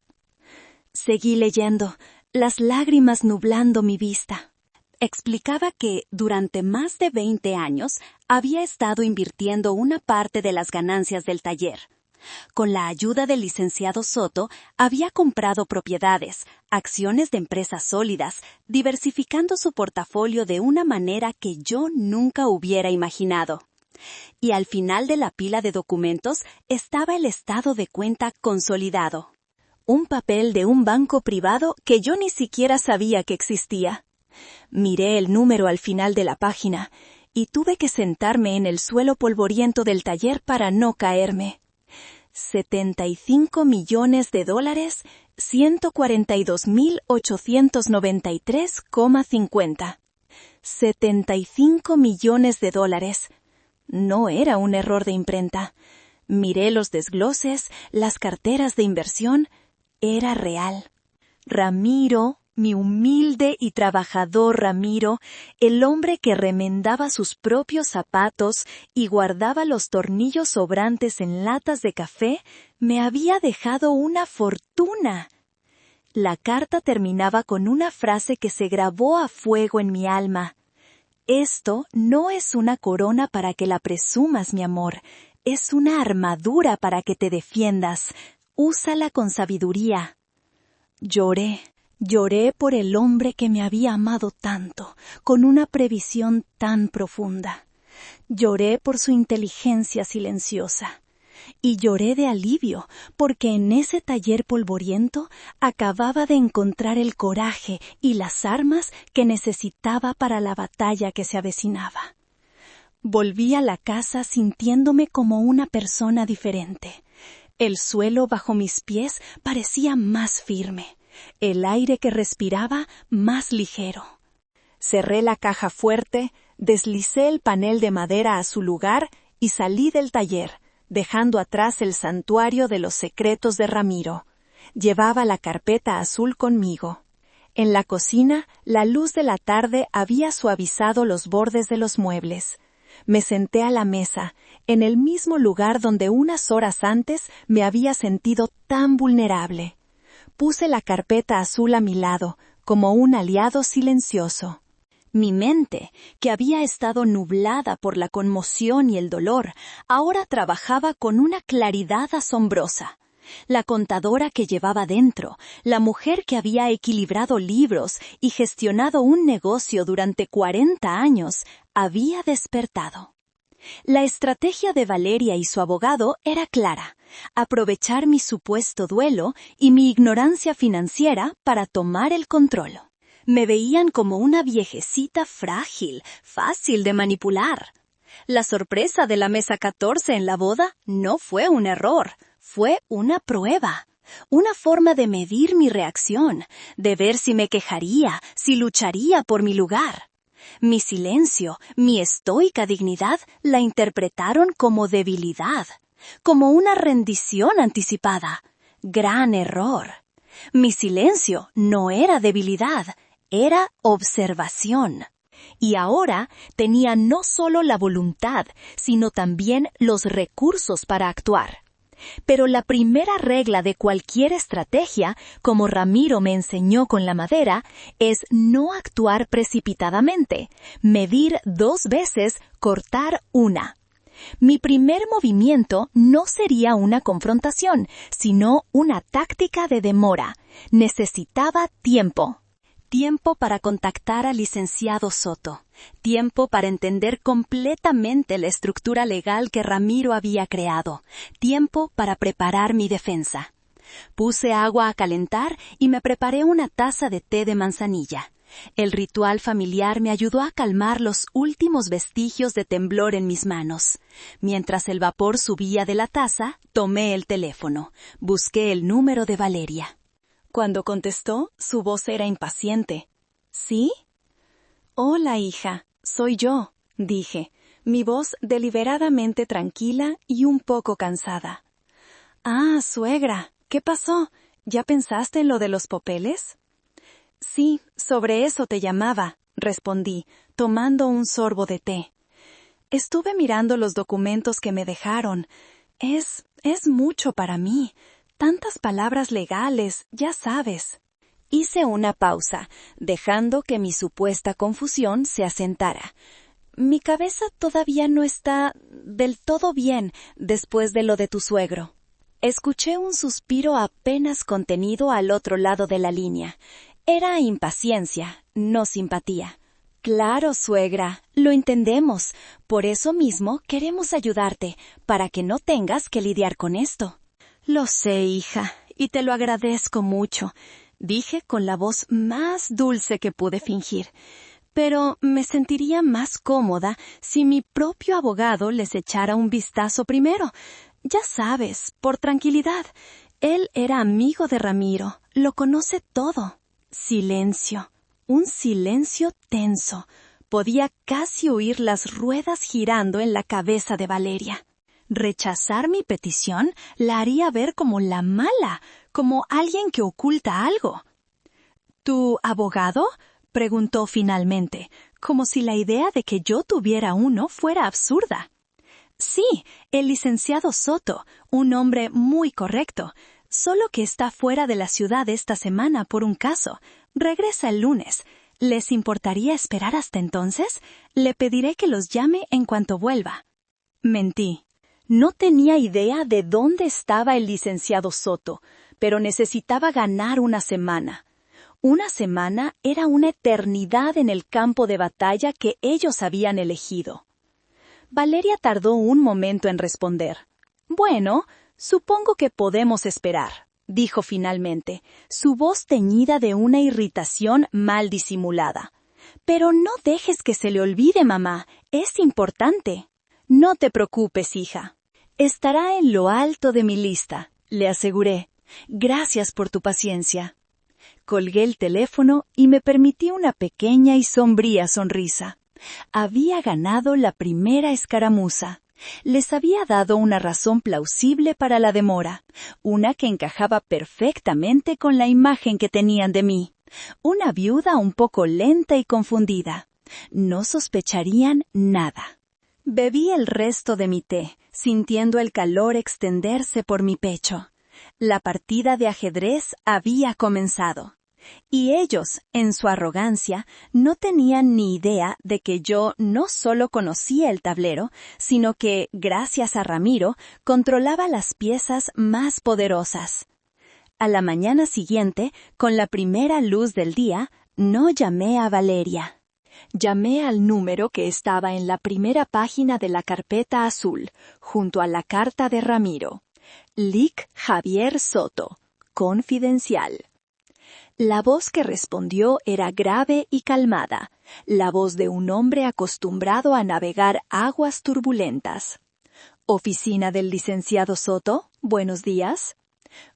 Seguí leyendo, las lágrimas nublando mi vista. Explicaba que, durante más de 20 años, había estado invirtiendo una parte de las ganancias del taller. Con la ayuda del licenciado Soto, había comprado propiedades, acciones de empresas sólidas, diversificando su portafolio de una manera que yo nunca hubiera imaginado. Y al final de la pila de documentos estaba el estado de cuenta consolidado. Un papel de un banco privado que yo ni siquiera sabía que existía. Miré el número al final de la página y tuve que sentarme en el suelo polvoriento del taller para no caerme. $75 millones, $142,893,50. $75 millones. No era un error de imprenta. Miré los desgloses, las carteras de inversión. Era real. Ramiro, mi humilde y trabajador Ramiro, el hombre que remendaba sus propios zapatos y guardaba los tornillos sobrantes en latas de café, me había dejado una fortuna. La carta terminaba con una frase que se grabó a fuego en mi alma. Esto no es una corona para que la presumas, mi amor. Es una armadura para que te defiendas. Úsala con sabiduría. Lloré por el hombre que me había amado tanto, con una previsión tan profunda. Lloré por su inteligencia silenciosa. Y lloré de alivio, porque en ese taller polvoriento acababa de encontrar el coraje y las armas que necesitaba para la batalla que se avecinaba. Volví a la casa sintiéndome como una persona diferente. El suelo bajo mis pies parecía más firme, el aire que respiraba más ligero. Cerré la caja fuerte, deslicé el panel de madera a su lugar y salí del taller, dejando atrás el santuario de los secretos de Ramiro. Llevaba la carpeta azul conmigo. En la cocina, la luz de la tarde había suavizado los bordes de los muebles. Me senté a la mesa, en el mismo lugar donde unas horas antes me había sentido tan vulnerable. Puse la carpeta azul a mi lado, como un aliado silencioso. Mi mente, que había estado nublada por la conmoción y el dolor, ahora trabajaba con una claridad asombrosa. La contadora que llevaba dentro, la mujer que había equilibrado libros y gestionado un negocio durante 40 años, había despertado. La estrategia de Valeria y su abogado era clara: aprovechar mi supuesto duelo y mi ignorancia financiera para tomar el control. Me veían como una viejecita frágil, fácil de manipular. La sorpresa de la mesa 14 en la boda no fue un error, fue una prueba. Una forma de medir mi reacción, de ver si me quejaría, si lucharía por mi lugar. Mi silencio, mi estoica dignidad la interpretaron como debilidad, como una rendición anticipada. Gran error. Mi silencio no era debilidad, era observación. Y ahora tenía no solo la voluntad, sino también los recursos para actuar. Pero la primera regla de cualquier estrategia, como Ramiro me enseñó con la madera, es no actuar precipitadamente, medir 2 veces, cortar una. Mi primer movimiento no sería una confrontación, sino una táctica de demora. Necesitaba tiempo. Tiempo para contactar al licenciado Soto. Tiempo para entender completamente la estructura legal que Ramiro había creado. Tiempo para preparar mi defensa. Puse agua a calentar y me preparé una taza de té de manzanilla. El ritual familiar me ayudó a calmar los últimos vestigios de temblor en mis manos. Mientras el vapor subía de la taza, tomé el teléfono. Busqué el número de Valeria. Cuando contestó, su voz era impaciente. ¿Sí? Hola, hija, soy yo, dije, mi voz deliberadamente tranquila y un poco cansada. Ah, suegra, ¿qué pasó? ¿Ya pensaste en lo de los papeles? Sí, sobre eso te llamaba, respondí, tomando un sorbo de té. Estuve mirando los documentos que me dejaron. Es mucho para mí. Tantas palabras legales, ya sabes. Hice una pausa, dejando que mi supuesta confusión se asentara. Mi cabeza todavía no está del todo bien después de lo de tu suegro. Escuché un suspiro apenas contenido al otro lado de la línea. Era impaciencia, no simpatía. Claro, suegra, lo entendemos. Por eso mismo queremos ayudarte, para que no tengas que lidiar con esto. Lo sé, hija, y te lo agradezco mucho, dije con la voz más dulce que pude fingir. Pero me sentiría más cómoda si mi propio abogado les echara un vistazo primero. Ya sabes, por tranquilidad. Él era amigo de Ramiro, lo conoce todo. Silencio, un silencio tenso. Podía casi oír las ruedas girando en la cabeza de Valeria. Rechazar mi petición la haría ver como la mala, como alguien que oculta algo. ¿Tu abogado? Preguntó finalmente, como si la idea de que yo tuviera uno fuera absurda. Sí, el licenciado Soto, un hombre muy correcto, solo que está fuera de la ciudad esta semana por un caso. Regresa el lunes. ¿Les importaría esperar hasta entonces? Le pediré que los llame en cuanto vuelva. Mentí. No tenía idea de dónde estaba el licenciado Soto, pero necesitaba ganar una semana. Una semana era una eternidad en el campo de batalla que ellos habían elegido. Valeria tardó un momento en responder. Bueno, supongo que podemos esperar, dijo finalmente, su voz teñida de una irritación mal disimulada. Pero no dejes que se le olvide, mamá, es importante. No te preocupes, hija. Estará en lo alto de mi lista, le aseguré. Gracias por tu paciencia. Colgué el teléfono y me permití una pequeña y sombría sonrisa. Había ganado la primera escaramuza. Les había dado una razón plausible para la demora, una que encajaba perfectamente con la imagen que tenían de mí. Una viuda un poco lenta y confundida. No sospecharían nada. Bebí el resto de mi té, sintiendo el calor extenderse por mi pecho. La partida de ajedrez había comenzado. Y ellos, en su arrogancia, no tenían ni idea de que yo no solo conocía el tablero, sino que, gracias a Ramiro, controlaba las piezas más poderosas. A la mañana siguiente, con la primera luz del día, no llamé a Valeria. Llamé al número que estaba en la primera página de la carpeta azul, junto a la carta de Ramiro. Lic Javier Soto. Confidencial. La voz que respondió era grave y calmada, la voz de un hombre acostumbrado a navegar aguas turbulentas. «¿Oficina del licenciado Soto? Buenos días».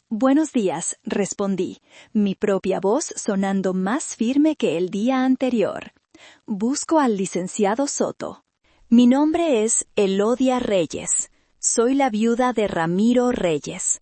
«Buenos días», respondí, mi propia voz sonando más firme que el día anterior. «Busco al licenciado Soto. Mi nombre es Elodia Reyes. Soy la viuda de Ramiro Reyes».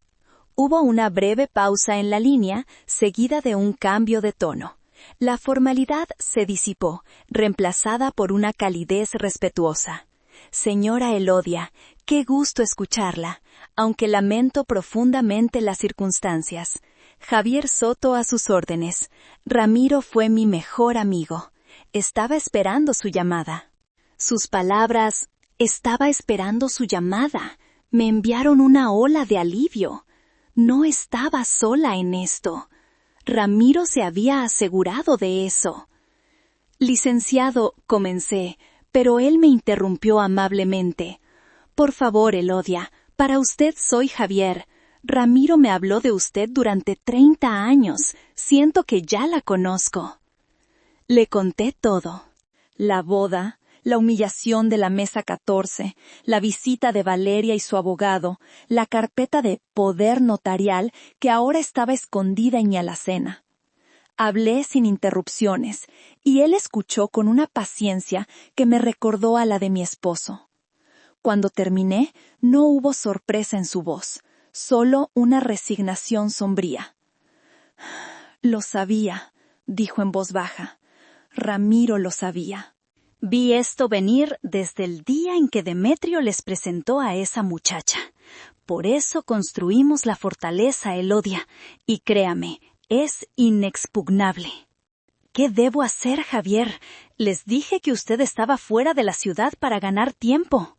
Hubo una breve pausa en la línea, seguida de un cambio de tono. La formalidad se disipó, reemplazada por una calidez respetuosa. «Señora Elodia, qué gusto escucharla, aunque lamento profundamente las circunstancias. Javier Soto a sus órdenes. Ramiro fue mi mejor amigo. Estaba esperando su llamada». Sus palabras, «estaba esperando su llamada», me enviaron una ola de alivio. No estaba sola en esto. Ramiro se había asegurado de eso. «Licenciado», comencé, pero él me interrumpió amablemente. «Por favor, Elodia, para usted soy Javier. Ramiro me habló de usted durante 30 años. Siento que ya la conozco». Le conté todo. La boda, la humillación de la mesa 14, la visita de Valeria y su abogado, la carpeta de poder notarial que ahora estaba escondida en mi alacena. Hablé sin interrupciones, y él escuchó con una paciencia que me recordó a la de mi esposo. Cuando terminé, no hubo sorpresa en su voz, solo una resignación sombría. «Lo sabía», dijo en voz baja. «Ramiro lo sabía». Vi esto venir desde el día en que Demetrio les presentó a esa muchacha. Por eso construimos la fortaleza, Elodia, y créame, es inexpugnable. ¿Qué debo hacer, Javier? Les dije que usted estaba fuera de la ciudad para ganar tiempo.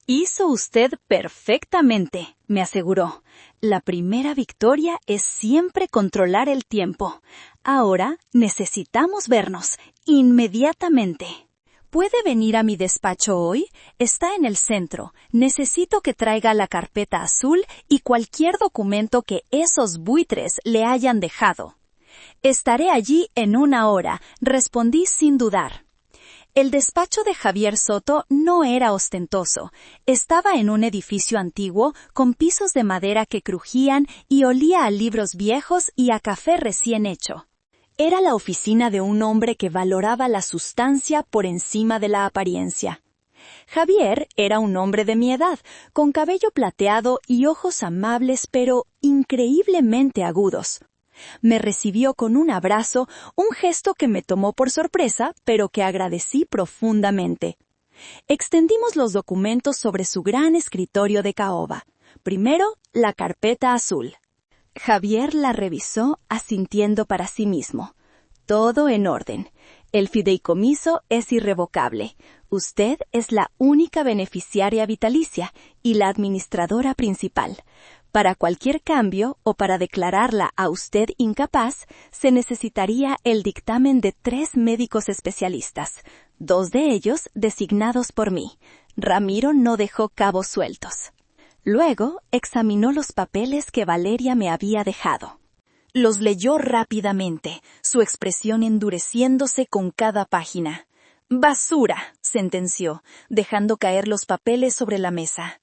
Hizo usted perfectamente, me aseguró. La primera victoria es siempre controlar el tiempo. Ahora necesitamos vernos inmediatamente. ¿Puede venir a mi despacho hoy? Está en el centro. Necesito que traiga la carpeta azul y cualquier documento que esos buitres le hayan dejado. Estaré allí en 1 hora, respondí sin dudar. El despacho de Javier Soto no era ostentoso. Estaba en un edificio antiguo con pisos de madera que crujían y olía a libros viejos y a café recién hecho. Era la oficina de un hombre que valoraba la sustancia por encima de la apariencia. Javier era un hombre de mi edad, con cabello plateado y ojos amables pero increíblemente agudos. Me recibió con un abrazo, un gesto que me tomó por sorpresa, pero que agradecí profundamente. Extendimos los documentos sobre su gran escritorio de caoba. Primero, la carpeta azul. Javier la revisó asintiendo para sí mismo. Todo en orden. El fideicomiso es irrevocable. Usted es la única beneficiaria vitalicia y la administradora principal. Para cualquier cambio o para declararla a usted incapaz, se necesitaría el dictamen de 3 médicos especialistas, 2 de ellos designados por mí. Ramiro no dejó cabos sueltos. Luego examinó los papeles que Valeria me había dejado. Los leyó rápidamente, su expresión endureciéndose con cada página. «Basura», sentenció, dejando caer los papeles sobre la mesa.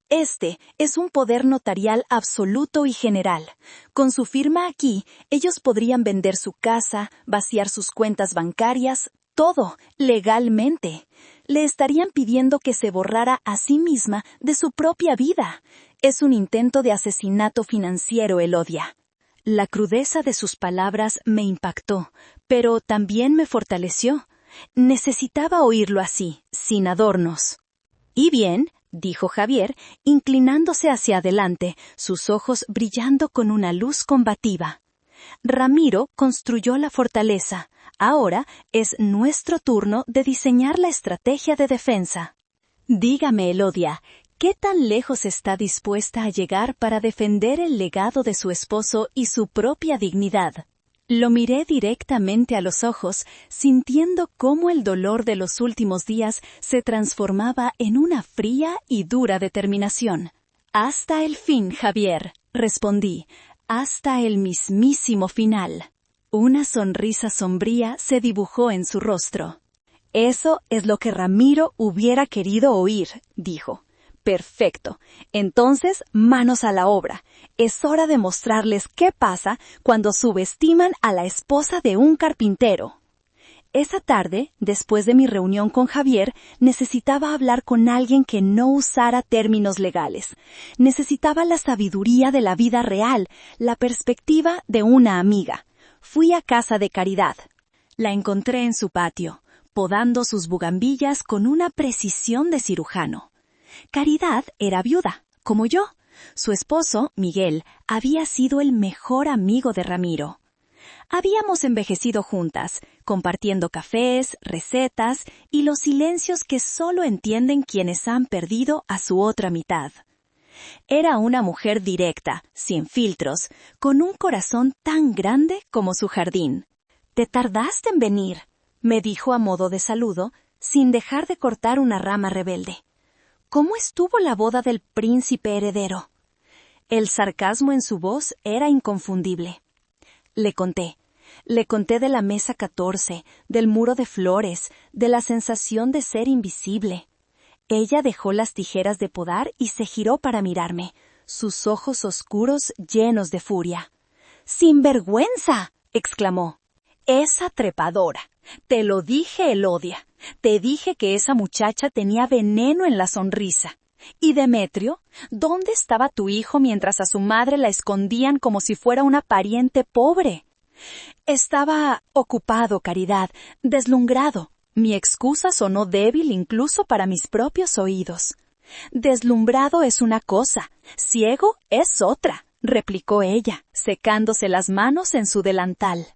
«Este es un poder notarial absoluto y general. Con su firma aquí, ellos podrían vender su casa, vaciar sus cuentas bancarias, todo, legalmente. Le estarían pidiendo que se borrara a sí misma de su propia vida. Es un intento de asesinato financiero, Elodia. La crudeza de sus palabras me impactó, pero también me fortaleció. Necesitaba oírlo así, sin adornos. «¿Y bien?», dijo Javier, inclinándose hacia adelante, sus ojos brillando con una luz combativa. «Ramiro construyó la fortaleza. Ahora es nuestro turno de diseñar la estrategia de defensa. Dígame, Elodia, ¿qué tan lejos está dispuesta a llegar para defender el legado de su esposo y su propia dignidad?» Lo miré directamente a los ojos, sintiendo cómo el dolor de los últimos días se transformaba en una fría y dura determinación. «Hasta el fin, Javier», respondí, «hasta el mismísimo final». Una sonrisa sombría se dibujó en su rostro. «Eso es lo que Ramiro hubiera querido oír», dijo. «Perfecto. Entonces, manos a la obra. Es hora de mostrarles qué pasa cuando subestiman a la esposa de un carpintero». Esa tarde, después de mi reunión con Javier, necesitaba hablar con alguien que no usara términos legales. Necesitaba la sabiduría de la vida real, la perspectiva de una amiga. Fui a casa de Caridad. La encontré en su patio, podando sus bugambillas con una precisión de cirujano. Caridad era viuda, como yo. Su esposo, Miguel, había sido el mejor amigo de Ramiro. Habíamos envejecido juntas, compartiendo cafés, recetas y los silencios que solo entienden quienes han perdido a su otra mitad. Era una mujer directa, sin filtros, con un corazón tan grande como su jardín. «Te tardaste en venir», me dijo a modo de saludo, sin dejar de cortar una rama rebelde. «¿Cómo estuvo la boda del príncipe heredero?». El sarcasmo en su voz era inconfundible. Le conté de la mesa 14, del muro de flores, de la sensación de ser invisible. Ella dejó las tijeras de podar y se giró para mirarme, sus ojos oscuros llenos de furia. «¡Sinvergüenza!», exclamó. «Esa trepadora. Te lo dije, Elodia. Te dije que esa muchacha tenía veneno en la sonrisa. ¿Y Demetrio? ¿Dónde estaba tu hijo mientras a su madre la escondían como si fuera una pariente pobre?» «Estaba ocupado, Caridad, deslumbrado». Mi excusa sonó débil incluso para mis propios oídos. «Deslumbrado es una cosa, ciego es otra», replicó ella, secándose las manos en su delantal.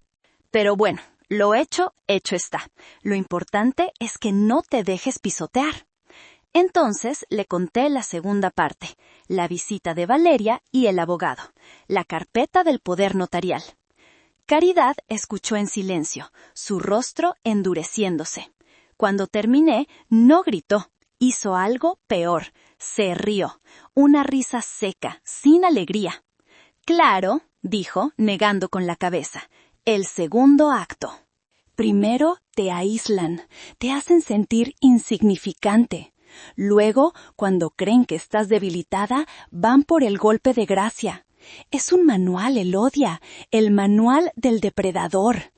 «Pero bueno, lo hecho está. Lo importante es que no te dejes pisotear». Entonces le conté la segunda parte, la visita de Valeria y el abogado, la carpeta del poder notarial. Caridad escuchó en silencio, su rostro endureciéndose. Cuando terminé, no gritó, hizo algo peor, se rió, una risa seca, sin alegría. «Claro», dijo, negando con la cabeza, «el segundo acto. Primero te aíslan, te hacen sentir insignificante. Luego, cuando creen que estás debilitada, van por el golpe de gracia. Es un manual, Elodia, el manual del depredador.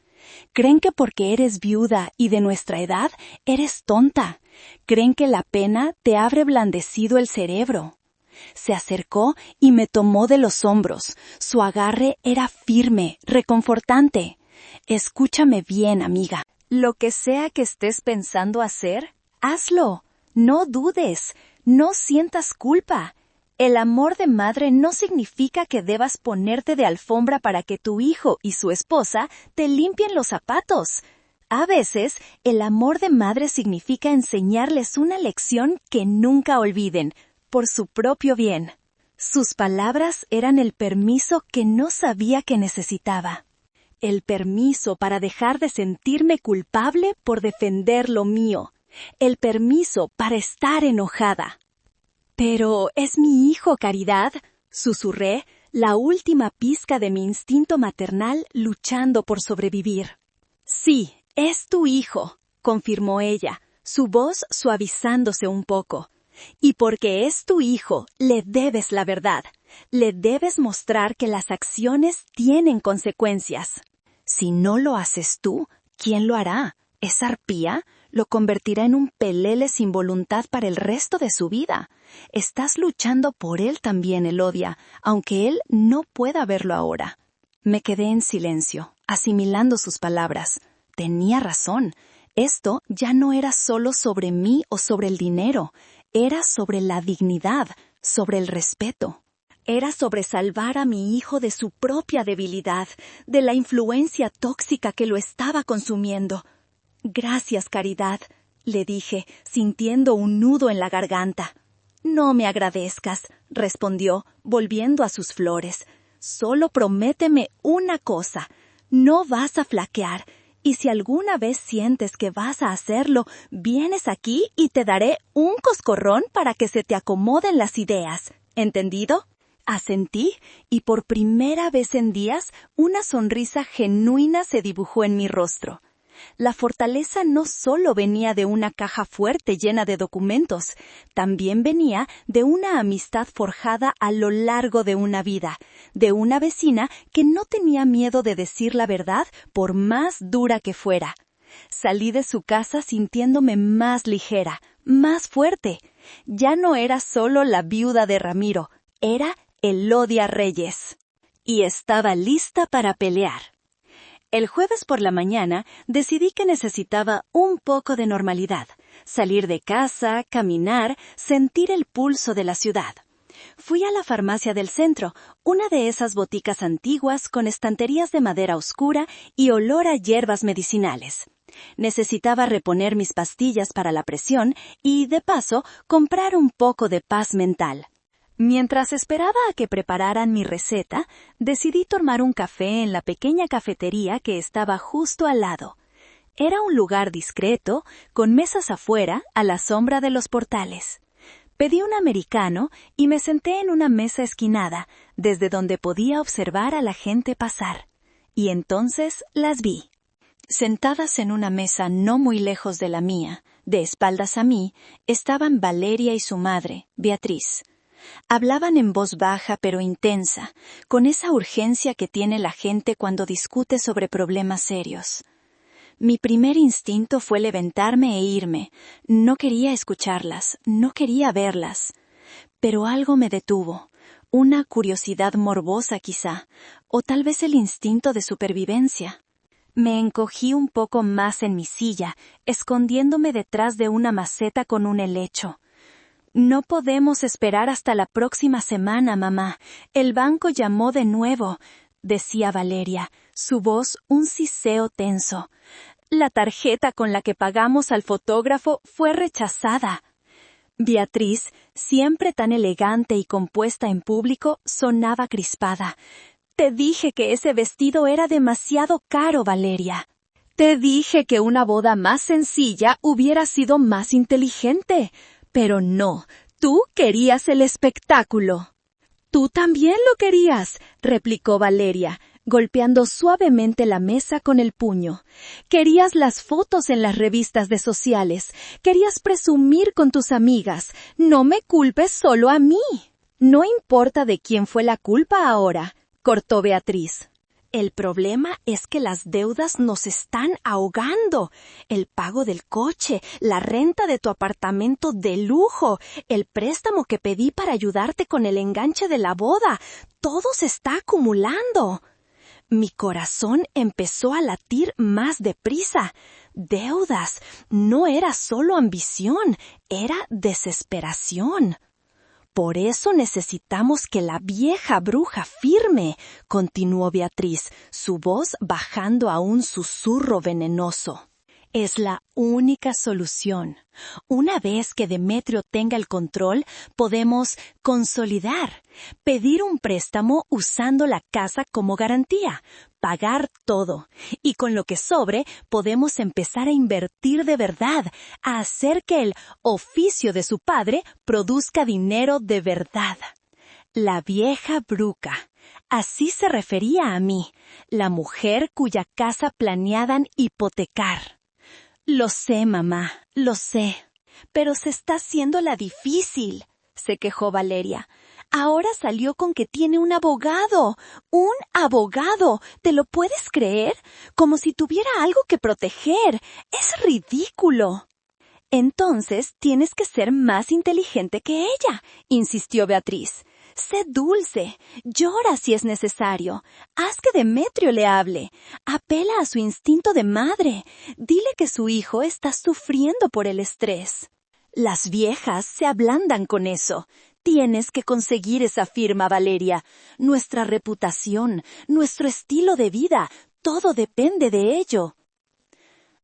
Creen que porque eres viuda y de nuestra edad, eres tonta. Creen que la pena te ha reblandecido el cerebro». Se acercó y me tomó de los hombros. Su agarre era firme, reconfortante. «Escúchame bien, amiga. Lo que sea que estés pensando hacer, hazlo. No dudes, no sientas culpa. El amor de madre no significa que debas ponerte de alfombra para que tu hijo y su esposa te limpien los zapatos. A veces, el amor de madre significa enseñarles una lección que nunca olviden, por su propio bien». Sus palabras eran el permiso que no sabía que necesitaba. El permiso para dejar de sentirme culpable por defender lo mío. El permiso para estar enojada. «Pero es mi hijo, Caridad», susurré, la última pizca de mi instinto maternal luchando por sobrevivir. «Sí, es tu hijo», confirmó ella, su voz suavizándose un poco. «Y porque es tu hijo, le debes la verdad. Le debes mostrar que las acciones tienen consecuencias. Si no lo haces tú, ¿quién lo hará? ¿Es arpía? lo convertirá en un pelele sin voluntad para el resto de su vida. Estás luchando por él también, Elodia, aunque él no pueda verlo ahora. Me quedé en silencio, asimilando sus palabras. Tenía razón. Esto ya no era solo sobre mí o sobre el dinero. Era sobre la dignidad, sobre el respeto. Era sobre salvar a mi hijo de su propia debilidad, de la influencia tóxica que lo estaba consumiendo. «Gracias, Caridad», le dije, sintiendo un nudo en la garganta. «No me agradezcas», respondió, volviendo a sus flores. «Solo prométeme una cosa. No vas a flaquear. Y si alguna vez sientes que vas a hacerlo, vienes aquí y te daré un coscorrón para que se te acomoden las ideas. ¿Entendido?» Asentí, y por primera vez en días, una sonrisa genuina se dibujó en mi rostro. La fortaleza no solo venía de una caja fuerte llena de documentos, también venía de una amistad forjada a lo largo de una vida, de una vecina que no tenía miedo de decir la verdad por más dura que fuera. Salí de su casa sintiéndome más ligera, más fuerte. Ya no era solo la viuda de Ramiro, era Elodia Reyes. Y estaba lista para pelear. El jueves por la mañana decidí que necesitaba un poco de normalidad, salir de casa, caminar, sentir el pulso de la ciudad. Fui a la farmacia del centro, una de esas boticas antiguas con estanterías de madera oscura y olor a hierbas medicinales. Necesitaba reponer mis pastillas para la presión y, de paso, comprar un poco de paz mental. Mientras esperaba a que prepararan mi receta, decidí tomar un café en la pequeña cafetería que estaba justo al lado. Era un lugar discreto, con mesas afuera, a la sombra de los portales. Pedí un americano y me senté en una mesa esquinada, desde donde podía observar a la gente pasar. Y entonces las vi. Sentadas en una mesa no muy lejos de la mía, de espaldas a mí, estaban Valeria y su madre, Beatriz. Hablaban en voz baja pero intensa, con esa urgencia que tiene la gente cuando discute sobre problemas serios. Mi primer instinto fue levantarme e irme. No quería escucharlas, no quería verlas. Pero algo me detuvo, una curiosidad morbosa quizá, o tal vez el instinto de supervivencia. Me encogí un poco más en mi silla, escondiéndome detrás de una maceta con un helecho. «No podemos esperar hasta la próxima semana, mamá. El banco llamó de nuevo», decía Valeria, su voz un siseo tenso. «La tarjeta con la que pagamos al fotógrafo fue rechazada». Beatriz, siempre tan elegante y compuesta en público, sonaba crispada. «Te dije que ese vestido era demasiado caro, Valeria». «Te dije que una boda más sencilla hubiera sido más inteligente». «Pero no, tú querías el espectáculo». «Tú también lo querías», replicó Valeria, golpeando suavemente la mesa con el puño. «Querías las fotos en las revistas de sociales, querías presumir con tus amigas. No me culpes solo a mí». «No importa de quién fue la culpa ahora», cortó Beatriz. «El problema es que las deudas nos están ahogando. El pago del coche, la renta de tu apartamento de lujo, el préstamo que pedí para ayudarte con el enganche de la boda, todo se está acumulando». Mi corazón empezó a latir más deprisa. Deudas. No era solo ambición, era desesperación. «Por eso necesitamos que la vieja bruja firme», continuó Beatriz, su voz bajando a un susurro venenoso. «Es la única solución. Una vez que Demetrio tenga el control, podemos consolidar, pedir un préstamo usando la casa como garantía, pagar todo, y con lo que sobre podemos empezar a invertir de verdad, a hacer que el oficio de su padre produzca dinero de verdad». La vieja bruja. Así se refería a mí, la mujer cuya casa planeaban hipotecar. «Lo sé, mamá, lo sé. Pero se está haciendo la difícil. se quejó Valeria. Ahora salió con que tiene un abogado. ¡Un abogado! ¿Te lo puedes creer? Como si tuviera algo que proteger. ¡Es ridículo! Entonces tienes que ser más inteligente que ella, insistió Beatriz. Sé dulce, llora si es necesario, haz que Demetrio le hable, apela a su instinto de madre, dile que su hijo está sufriendo por el estrés. Las viejas se ablandan con eso. Tienes que conseguir esa firma, Valeria. Nuestra reputación, nuestro estilo de vida, todo depende de ello.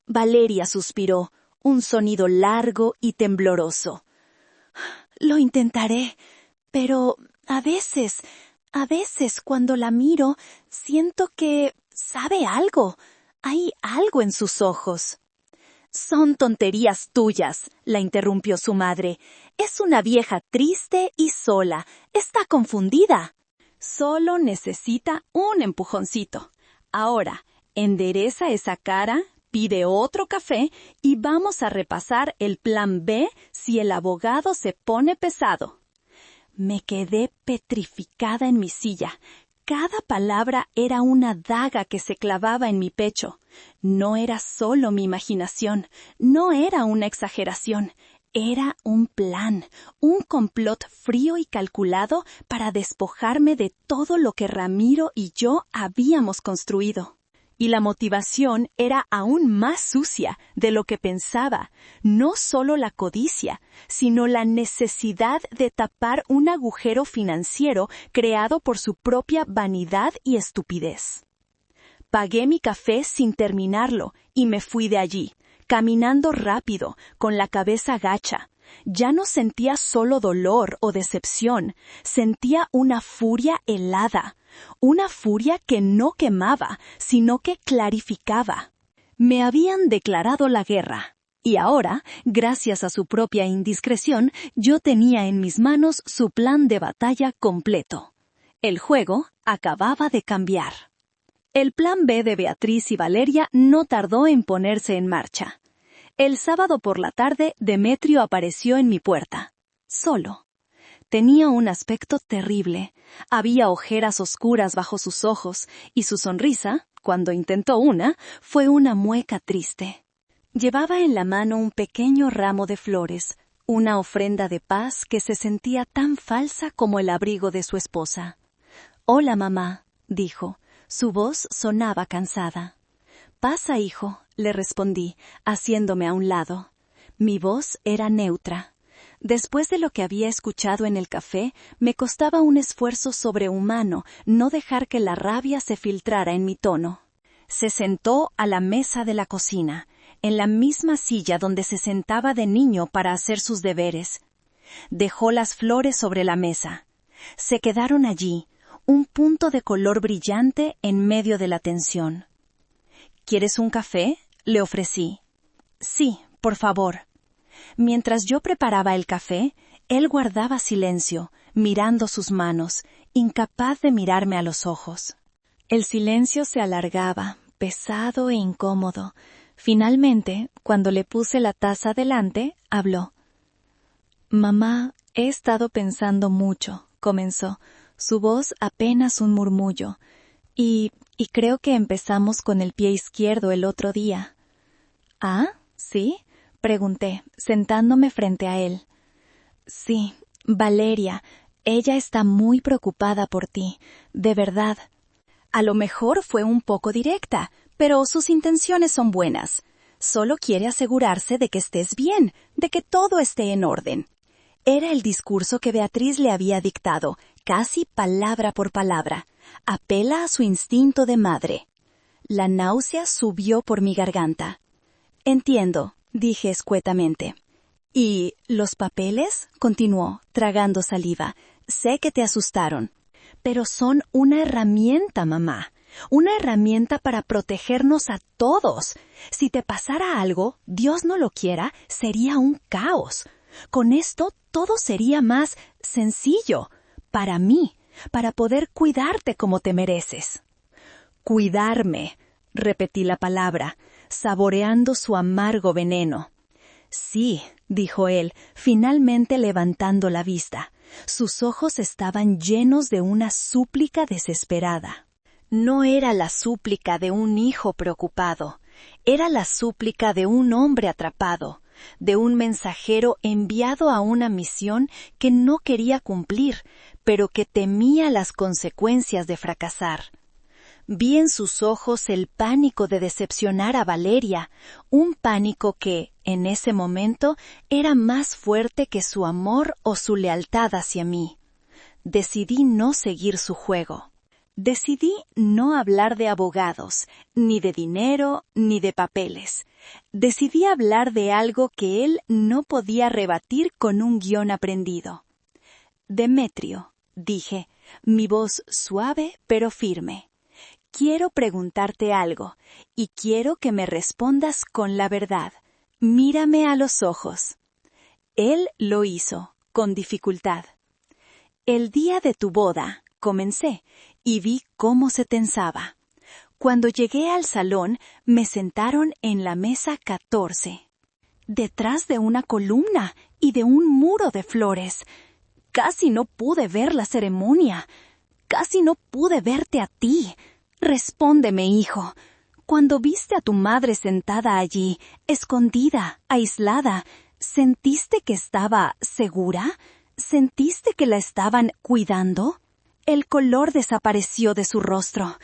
Valeria suspiró, un sonido largo y tembloroso. Lo intentaré, pero a veces cuando la miro, siento que sabe algo. Hay algo en sus ojos. Son tonterías tuyas, la interrumpió su madre. Es una vieja triste y sola. Está confundida. Solo necesita un empujoncito. Ahora, endereza esa cara, pide otro café y vamos a repasar el plan B si el abogado se pone pesado. Me quedé petrificada en mi silla. Cada palabra era una daga que se clavaba en mi pecho. No era solo mi imaginación, no era una exageración. Era un plan, un complot frío y calculado para despojarme de todo lo que Ramiro y yo habíamos construido. Y la motivación era aún más sucia de lo que pensaba, no solo la codicia, sino la necesidad de tapar un agujero financiero creado por su propia vanidad y estupidez. Pagué mi café sin terminarlo y me fui de allí, caminando rápido, con la cabeza gacha. Ya no sentía solo dolor o decepción, sentía una furia helada. Una furia que no quemaba, sino que clarificaba. Me habían declarado la guerra, y ahora, gracias a su propia indiscreción, yo tenía en mis manos su plan de batalla completo. El juego acababa de cambiar. El plan B de Beatriz y Valeria no tardó en ponerse en marcha. El sábado por la tarde, Demetrio apareció en mi puerta, solo. Tenía un aspecto terrible. Había ojeras oscuras bajo sus ojos, y su sonrisa, cuando intentó una, fue una mueca triste. Llevaba en la mano un pequeño ramo de flores, una ofrenda de paz que se sentía tan falsa como el abrigo de su esposa. «Hola, mamá», dijo. Su voz sonaba cansada. «Pasa, hijo», le respondí, haciéndome a un lado. Mi voz era neutra. Después de lo que había escuchado en el café, me costaba un esfuerzo sobrehumano no dejar que la rabia se filtrara en mi tono. Se sentó a la mesa de la cocina, en la misma silla donde se sentaba de niño para hacer sus deberes. Dejó las flores sobre la mesa. Se quedaron allí, un punto de color brillante en medio de la tensión. «¿Quieres un café?», le ofrecí. «Sí, por favor». Mientras yo preparaba el café, él guardaba silencio, mirando sus manos, incapaz de mirarme a los ojos. El silencio se alargaba, pesado e incómodo. Finalmente, cuando le puse la taza delante, habló. «Mamá, he estado pensando mucho», comenzó, su voz apenas un murmullo, y creo que empezamos con el pie izquierdo el otro día». «¿Ah, sí?», pregunté, sentándome frente a él. «Sí, Valeria, ella está muy preocupada por ti, de verdad». A lo mejor fue un poco directa, pero sus intenciones son buenas. Solo quiere asegurarse de que estés bien, de que todo esté en orden. Era el discurso que Beatriz le había dictado, casi palabra por palabra. Apela a su instinto de madre. La náusea subió por mi garganta. «Entiendo», dije escuetamente. «¿Y los papeles?», continuó, tragando saliva. «Sé que te asustaron, pero son una herramienta, mamá. Una herramienta para protegernos a todos. Si te pasara algo, Dios no lo quiera, sería un caos. Con esto todo sería más sencillo. Para mí, para poder cuidarte como te mereces». «Cuidarme», repetí la palabra, saboreando su amargo veneno. Sí, dijo él, finalmente levantando la vista. Sus ojos estaban llenos de una súplica desesperada. No era la súplica de un hijo preocupado, era la súplica de un hombre atrapado, de un mensajero enviado a una misión que no quería cumplir, pero que temía las consecuencias de fracasar. Vi en sus ojos el pánico de decepcionar a Valeria, un pánico que, en ese momento, era más fuerte que su amor o su lealtad hacia mí. Decidí no seguir su juego. Decidí no hablar de abogados, ni de dinero, ni de papeles. Decidí hablar de algo que él no podía rebatir con un guión aprendido. Demetrio, dije, mi voz suave pero firme. Quiero preguntarte algo, y quiero que me respondas con la verdad. Mírame a los ojos. Él lo hizo, con dificultad. El día de tu boda, comencé, y vi cómo se tensaba. Cuando llegué al salón, me sentaron en la mesa 14. Detrás de una columna y de un muro de flores. Casi no pude ver la ceremonia. Casi no pude verte a ti. Respóndeme, hijo. Cuando viste a tu madre sentada allí, escondida, aislada, ¿sentiste que estaba segura? ¿Sentiste que la estaban cuidando? El color desapareció de su rostro.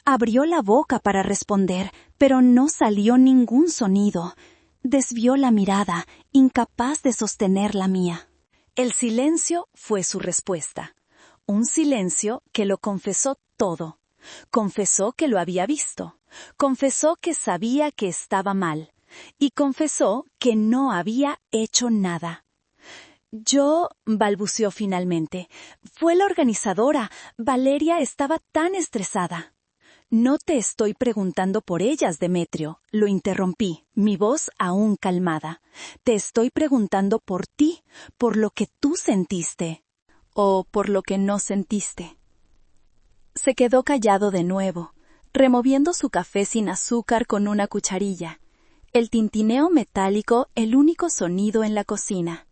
Abrió la boca para responder, pero no salió ningún sonido. Desvió la mirada, incapaz de sostener la mía. El silencio fue su respuesta. Un silencio que lo confesó todo. Confesó que lo había visto. Confesó que sabía que estaba mal. Y confesó que no había hecho nada. Yo, balbuceó finalmente. Fue la organizadora. Valeria estaba tan estresada. No te estoy preguntando por ellas, Demetrio, lo interrumpí, mi voz aún calmada. Te estoy preguntando por ti, por lo que tú sentiste. O por lo que no sentiste. Se quedó callado de nuevo, removiendo su café sin azúcar con una cucharilla. El tintineo metálico el único sonido en la cocina.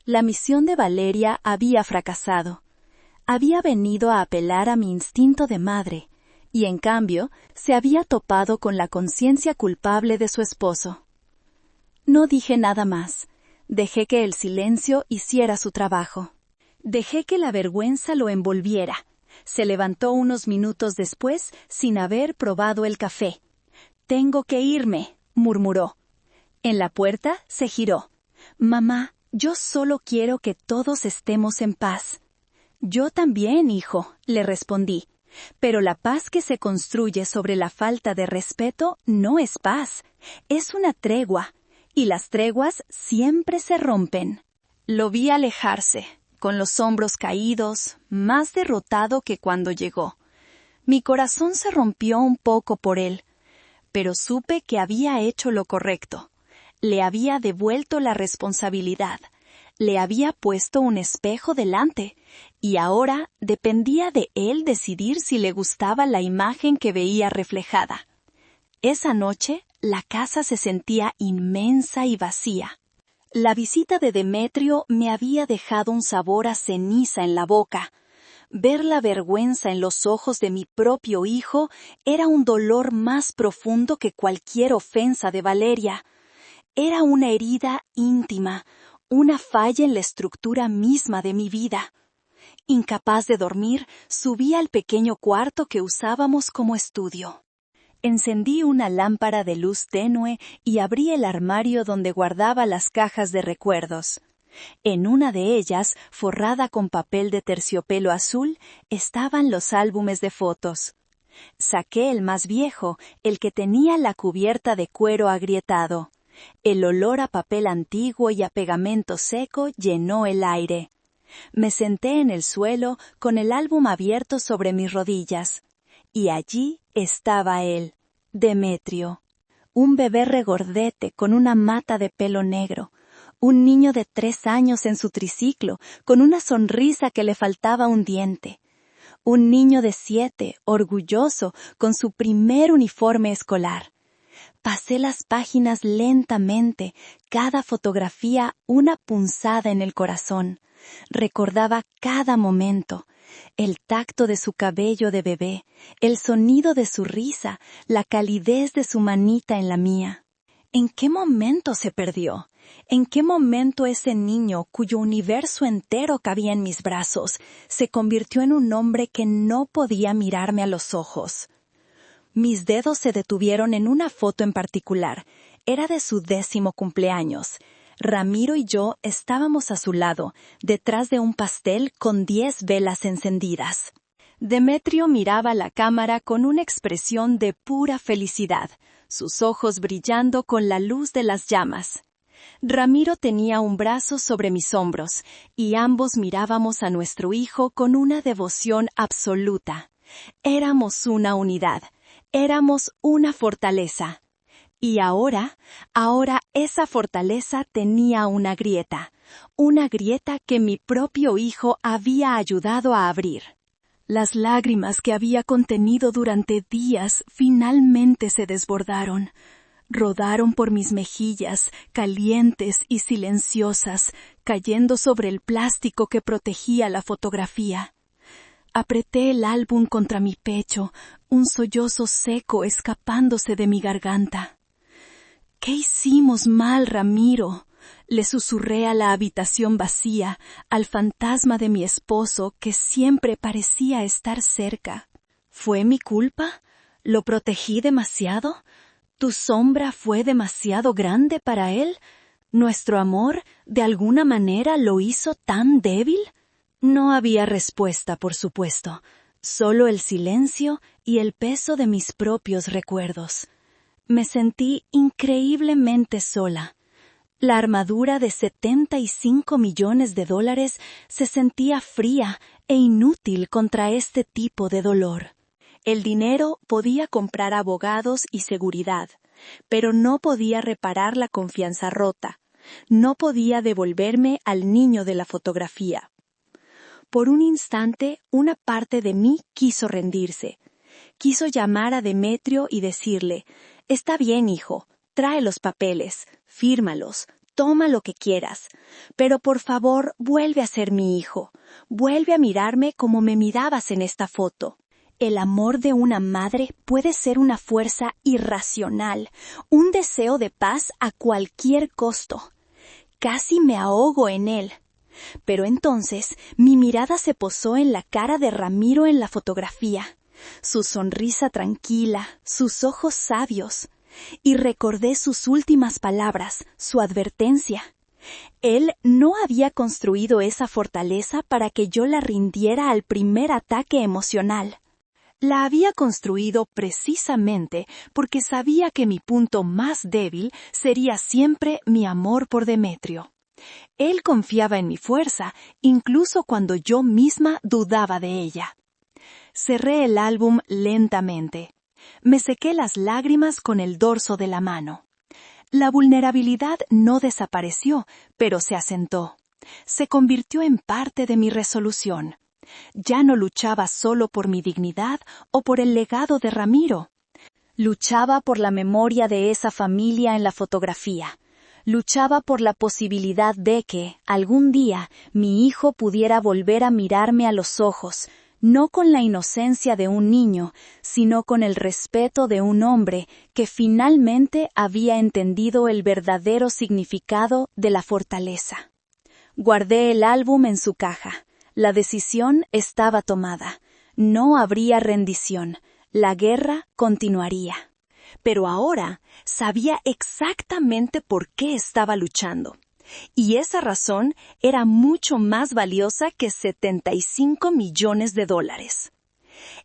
La misión de Valeria había fracasado. Había venido a apelar a mi instinto de madre, y en cambio se había topado con la conciencia culpable de su esposo. No dije nada más. Dejé que el silencio hiciera su trabajo. Dejé que la vergüenza lo envolviera. Se levantó unos minutos después sin haber probado el café. «Tengo que irme», murmuró. En la puerta se giró. «Mamá, yo solo quiero que todos estemos en paz». «Yo también, hijo», le respondí. «Pero la paz que se construye sobre la falta de respeto no es paz, es una tregua, y las treguas siempre se rompen». Lo vi alejarse, con los hombros caídos, más derrotado que cuando llegó. Mi corazón se rompió un poco por él, pero supe que había hecho lo correcto. Le había devuelto la responsabilidad, le había puesto un espejo delante, y ahora dependía de él decidir si le gustaba la imagen que veía reflejada. Esa noche, la casa se sentía inmensa y vacía. La visita de Demetrio me había dejado un sabor a ceniza en la boca. Ver la vergüenza en los ojos de mi propio hijo era un dolor más profundo que cualquier ofensa de Valeria. Era una herida íntima, una falla en la estructura misma de mi vida. Incapaz de dormir, subí al pequeño cuarto que usábamos como estudio. Encendí una lámpara de luz tenue y abrí el armario donde guardaba las cajas de recuerdos. En una de ellas, forrada con papel de terciopelo azul, estaban los álbumes de fotos. Saqué el más viejo, el que tenía la cubierta de cuero agrietado. El olor a papel antiguo y a pegamento seco llenó el aire. Me senté en el suelo con el álbum abierto sobre mis rodillas. Y allí estaba él, Demetrio. Un bebé regordete con una mata de pelo negro. Un niño de 3 años en su triciclo, con una sonrisa que le faltaba un diente. Un niño de 7, orgulloso, con su primer uniforme escolar. Pasé las páginas lentamente, cada fotografía una punzada en el corazón. Recordaba cada momento, el tacto de su cabello de bebé, el sonido de su risa, la calidez de su manita en la mía. ¿En qué momento se perdió? ¿En qué momento ese niño, cuyo universo entero cabía en mis brazos, se convirtió en un hombre que no podía mirarme a los ojos? Mis dedos se detuvieron en una foto en particular. Era de su 10º cumpleaños. Ramiro y yo estábamos a su lado, detrás de un pastel con 10 velas encendidas. Demetrio miraba la cámara con una expresión de pura felicidad, sus ojos brillando con la luz de las llamas. Ramiro tenía un brazo sobre mis hombros, y ambos mirábamos a nuestro hijo con una devoción absoluta. Éramos una unidad, éramos una fortaleza. Y ahora esa fortaleza tenía una grieta que mi propio hijo había ayudado a abrir. Las lágrimas que había contenido durante días finalmente se desbordaron. Rodaron por mis mejillas, calientes y silenciosas, cayendo sobre el plástico que protegía la fotografía. Apreté el álbum contra mi pecho, un sollozo seco escapándose de mi garganta. «¿Qué hicimos mal, Ramiro?», le susurré a la habitación vacía, al fantasma de mi esposo que siempre parecía estar cerca. «¿Fue mi culpa? ¿Lo protegí demasiado? ¿Tu sombra fue demasiado grande para él? ¿Nuestro amor, de alguna manera, lo hizo tan débil?» No había respuesta, por supuesto, solo el silencio y el peso de mis propios recuerdos. Me sentí increíblemente sola. La armadura de $75 millones se sentía fría e inútil contra este tipo de dolor. El dinero podía comprar abogados y seguridad, pero no podía reparar la confianza rota. No podía devolverme al niño de la fotografía. Por un instante, una parte de mí quiso rendirse. Quiso llamar a Demetrio y decirle: «Está bien, hijo, trae los papeles, fírmalos, toma lo que quieras, pero por favor vuelve a ser mi hijo, vuelve a mirarme como me mirabas en esta foto». El amor de una madre puede ser una fuerza irracional, un deseo de paz a cualquier costo. Casi me ahogo en él. Pero entonces mi mirada se posó en la cara de Ramiro en la fotografía, su sonrisa tranquila, sus ojos sabios, y recordé sus últimas palabras, su advertencia. Él no había construido esa fortaleza para que yo la rindiera al primer ataque emocional. La había construido precisamente porque sabía que mi punto más débil sería siempre mi amor por Demetrio. Él confiaba en mi fuerza, incluso cuando yo misma dudaba de ella. Cerré el álbum lentamente. Me sequé las lágrimas con el dorso de la mano. La vulnerabilidad no desapareció, pero se asentó. Se convirtió en parte de mi resolución. Ya no luchaba solo por mi dignidad o por el legado de Ramiro. Luchaba por la memoria de esa familia en la fotografía. Luchaba por la posibilidad de que, algún día, mi hijo pudiera volver a mirarme a los ojos, no con la inocencia de un niño, sino con el respeto de un hombre que finalmente había entendido el verdadero significado de la fortaleza. Guardé el álbum en su caja. La decisión estaba tomada. No habría rendición. La guerra continuaría. Pero ahora sabía exactamente por qué estaba luchando. Y esa razón era mucho más valiosa que $75 millones.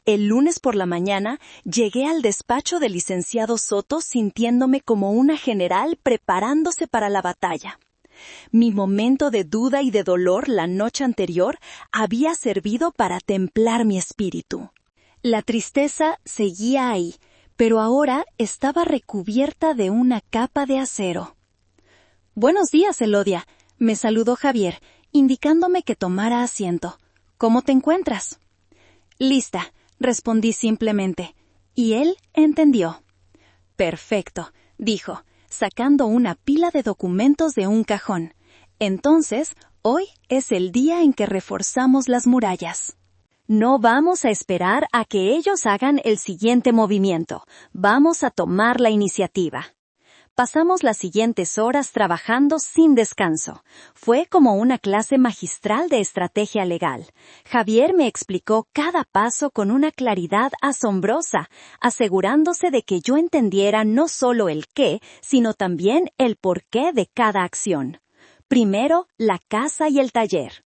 El lunes por la mañana llegué al despacho del licenciado Soto sintiéndome como una general preparándose para la batalla. Mi momento de duda y de dolor la noche anterior había servido para templar mi espíritu. La tristeza seguía ahí, pero ahora estaba recubierta de una capa de acero. «Buenos días, Elodia», me saludó Javier, indicándome que tomara asiento. «¿Cómo te encuentras?» «Lista», respondí simplemente, y él entendió. «Perfecto. dijo, sacando una pila de documentos de un cajón. Entonces, hoy es el día en que reforzamos las murallas. No vamos a esperar a que ellos hagan el siguiente movimiento. Vamos a tomar la iniciativa. Pasamos las siguientes horas trabajando sin descanso. Fue como una clase magistral de estrategia legal. Javier me explicó cada paso con una claridad asombrosa, asegurándose de que yo entendiera no solo el qué, sino también el porqué de cada acción. Primero, la casa y el taller.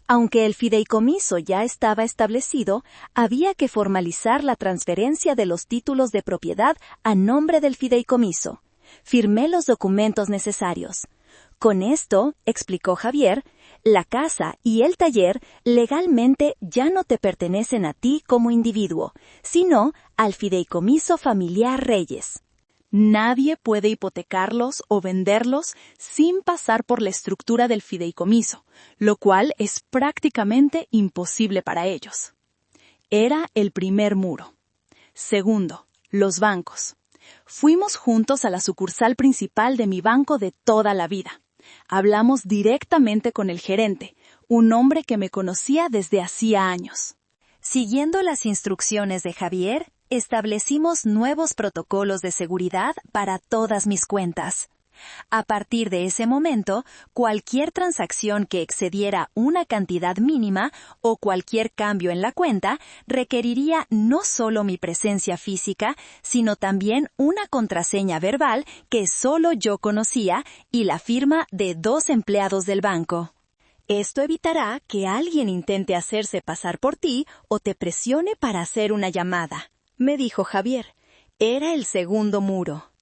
Aunque el fideicomiso ya estaba establecido, había que formalizar la transferencia de los títulos de propiedad a nombre del fideicomiso. Firmé los documentos necesarios. Con esto, explicó Javier, la casa y el taller legalmente ya no te pertenecen a ti como individuo, sino al fideicomiso familiar Reyes. Nadie puede hipotecarlos o venderlos sin pasar por la estructura del fideicomiso, lo cual es prácticamente imposible para ellos. Era el primer muro. Segundo, los bancos. Fuimos juntos a la sucursal principal de mi banco de toda la vida. Hablamos directamente con el gerente, un hombre que me conocía desde hacía años. Siguiendo las instrucciones de Javier, establecimos nuevos protocolos de seguridad para todas mis cuentas. A partir de ese momento, cualquier transacción que excediera una cantidad mínima o cualquier cambio en la cuenta requeriría no solo mi presencia física, sino también una contraseña verbal que solo yo conocía y la firma de 2 empleados del banco. Esto evitará que alguien intente hacerse pasar por ti o te presione para hacer una llamada, me dijo Javier. Era el segundo muro.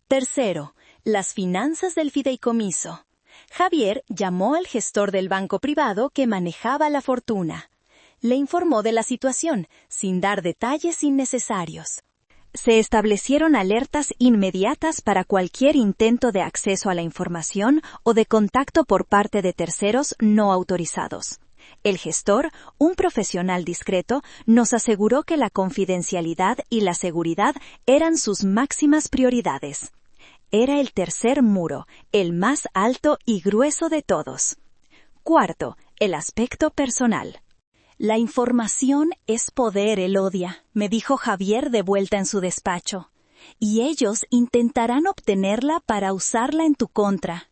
Tercero, las finanzas del fideicomiso. Javier llamó al gestor del banco privado que manejaba la fortuna. Le informó de la situación, sin dar detalles innecesarios. Se establecieron alertas inmediatas para cualquier intento de acceso a la información o de contacto por parte de terceros no autorizados. El gestor, un profesional discreto, nos aseguró que la confidencialidad y la seguridad eran sus máximas prioridades. Era el tercer muro, el más alto y grueso de todos. Cuarto, el aspecto personal. La información es poder, Elodia, me dijo Javier de vuelta en su despacho. Y ellos intentarán obtenerla para usarla en tu contra.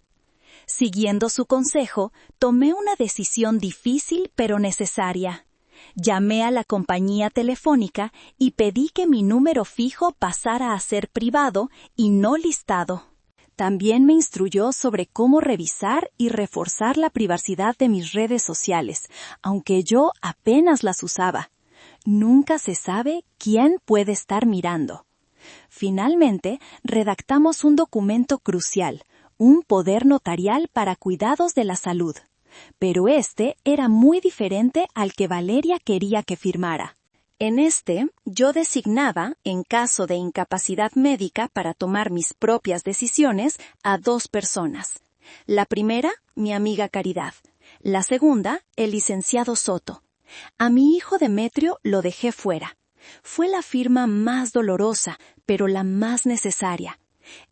Siguiendo su consejo, tomé una decisión difícil pero necesaria. Llamé a la compañía telefónica y pedí que mi número fijo pasara a ser privado y no listado. También me instruyó sobre cómo revisar y reforzar la privacidad de mis redes sociales, aunque yo apenas las usaba. Nunca se sabe quién puede estar mirando. Finalmente, redactamos un documento crucial, un poder notarial para cuidados de la salud. Pero este era muy diferente al que Valeria quería que firmara. En este, yo designaba, en caso de incapacidad médica para tomar mis propias decisiones, a 2 personas. La primera, mi amiga Caridad. La segunda, el licenciado Soto. A mi hijo Demetrio lo dejé fuera. Fue la firma más dolorosa, pero la más necesaria.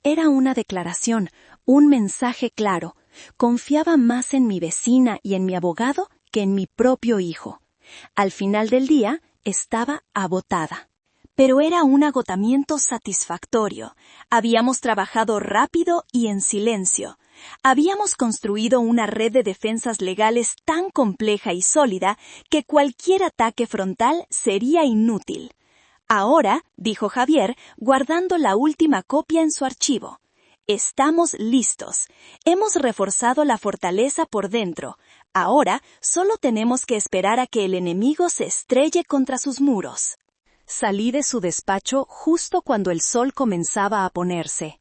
Era una declaración, un mensaje claro. Confiaba más en mi vecina y en mi abogado que en mi propio hijo. Al final del día, estaba agotada. Pero era un agotamiento satisfactorio. Habíamos trabajado rápido y en silencio. Habíamos construido una red de defensas legales tan compleja y sólida que cualquier ataque frontal sería inútil. Ahora, dijo Javier, guardando la última copia en su archivo. Estamos listos. Hemos reforzado la fortaleza por dentro. Ahora solo tenemos que esperar a que el enemigo se estrelle contra sus muros. Salí de su despacho justo cuando el sol comenzaba a ponerse.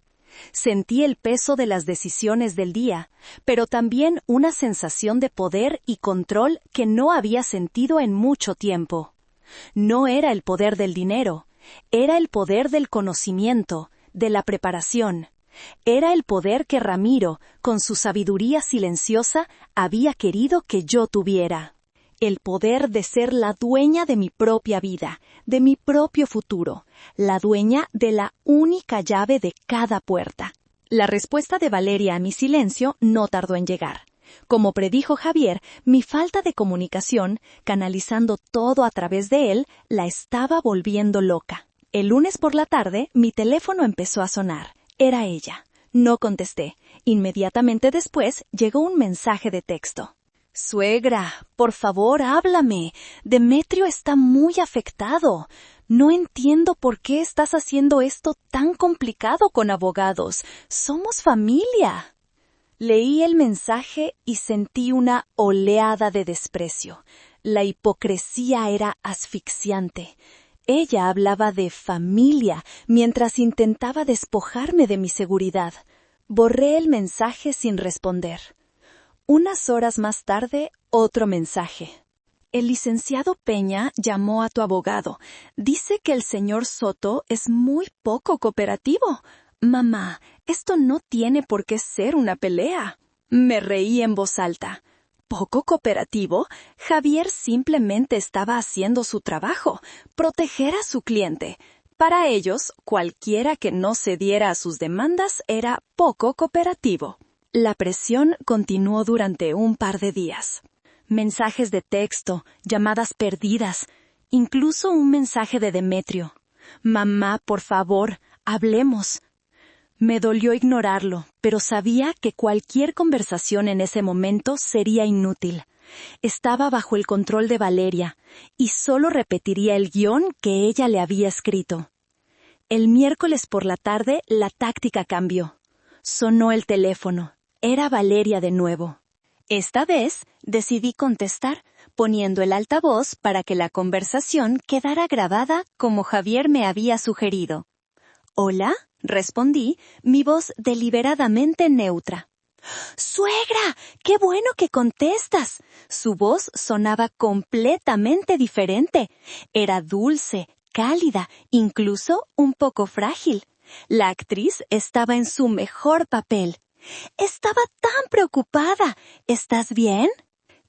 Sentí el peso de las decisiones del día, pero también una sensación de poder y control que no había sentido en mucho tiempo. No era el poder del dinero, era el poder del conocimiento, de la preparación. Era el poder que Ramiro, con su sabiduría silenciosa, había querido que yo tuviera. el poder de ser la dueña de mi propia vida, de mi propio futuro, la dueña de la única llave de cada puerta. La respuesta de Valeria a mi silencio no tardó en llegar. Como predijo Javier, mi falta de comunicación, canalizando todo a través de él, la estaba volviendo loca. El lunes por la tarde, mi teléfono empezó a sonar. Era ella. No contesté. Inmediatamente después llegó un mensaje de texto. «Suegra, por favor, háblame. Demetrio está muy afectado. No entiendo por qué estás haciendo esto tan complicado con abogados. Somos familia». Leí el mensaje y sentí una oleada de desprecio. La hipocresía era asfixiante. Ella hablaba de familia mientras intentaba despojarme de mi seguridad. Borré el mensaje sin responder. Unas horas más tarde, otro mensaje. «El licenciado Peña llamó a tu abogado. Dice que el señor Soto es muy poco cooperativo. Mamá, esto no tiene por qué ser una pelea». Me reí en voz alta. ¿Poco cooperativo? Javier simplemente estaba haciendo su trabajo, proteger a su cliente. Para ellos, cualquiera que no cediera a sus demandas era poco cooperativo. La presión continuó durante un par de días. Mensajes de texto, llamadas perdidas, incluso un mensaje de Demetrio. «Mamá, por favor, hablemos». Me dolió ignorarlo, pero sabía que cualquier conversación en ese momento sería inútil. Estaba bajo el control de Valeria, y solo repetiría el guión que ella le había escrito. El miércoles por la tarde la táctica cambió. Sonó el teléfono. Era Valeria de nuevo. Esta vez decidí contestar, poniendo el altavoz para que la conversación quedara grabada como Javier me había sugerido. «Hola», respondí, mi voz deliberadamente neutra. «¡Suegra! ¡Qué bueno que contestas!». Su voz sonaba completamente diferente. Era dulce, cálida, incluso un poco frágil. La actriz estaba en su mejor papel. «Estaba tan preocupada. ¿Estás bien?»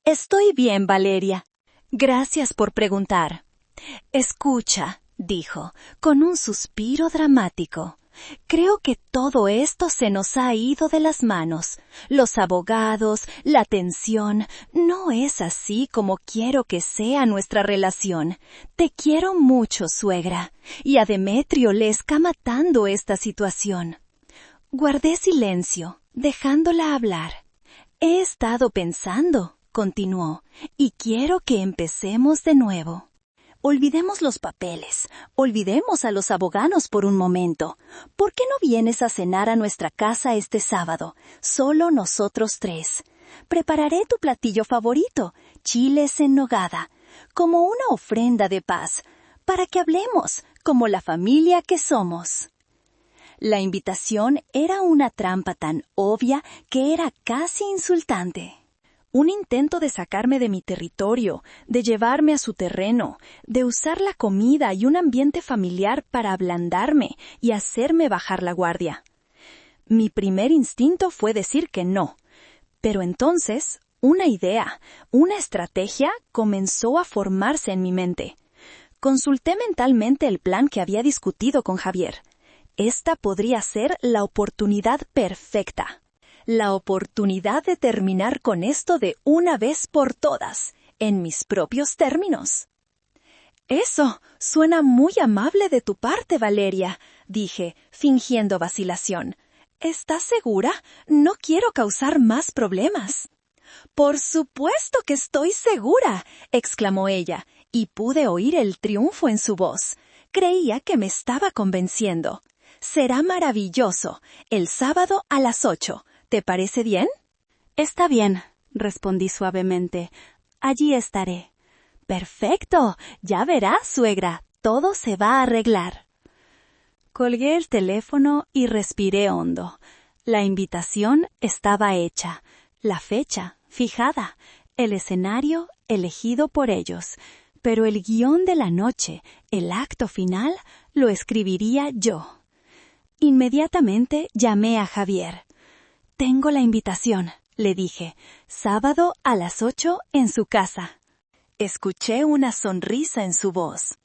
«Estoy bien, Valeria. Gracias por preguntar». «Escucha», dijo, con un suspiro dramático. «Creo que todo esto se nos ha ido de las manos. Los abogados, la tensión, no es así como quiero que sea nuestra relación. Te quiero mucho, suegra, y a Demetrio le está matando esta situación». Guardé silencio, dejándola hablar. «He estado pensando», continuó, «y quiero que empecemos de nuevo. Olvidemos los papeles, olvidemos a los abogados por un momento. ¿Por qué no vienes a cenar a nuestra casa este sábado? Solo nosotros tres. Prepararé tu platillo favorito, chiles en nogada, como una ofrenda de paz, para que hablemos, como la familia que somos». La invitación era una trampa tan obvia que era casi insultante. Un intento de sacarme de mi territorio, de llevarme a su terreno, de usar la comida y un ambiente familiar para ablandarme y hacerme bajar la guardia. Mi primer instinto fue decir que no, pero entonces una idea, una estrategia comenzó a formarse en mi mente. Consulté mentalmente el plan que había discutido con Javier. Esta podría ser la oportunidad perfecta. La oportunidad de terminar con esto de una vez por todas, en mis propios términos. «Eso suena muy amable de tu parte, Valeria», dije, fingiendo vacilación. «¿Estás segura? No quiero causar más problemas». «Por supuesto que estoy segura», exclamó ella, y pude oír el triunfo en su voz. Creía que me estaba convenciendo. «Será maravilloso. El sábado a las 8. ¿Te parece bien?» «Está bien», respondí suavemente. «Allí estaré». «Perfecto. Ya verás, suegra. Todo se va a arreglar». Colgué el teléfono y respiré hondo. La invitación estaba hecha. La fecha fijada. El escenario elegido por ellos. Pero el guión de la noche, el acto final, lo escribiría yo. Inmediatamente llamé a Javier. «Tengo la invitación», le dije. «Sábado a las 8 en su casa». Escuché una sonrisa en su voz.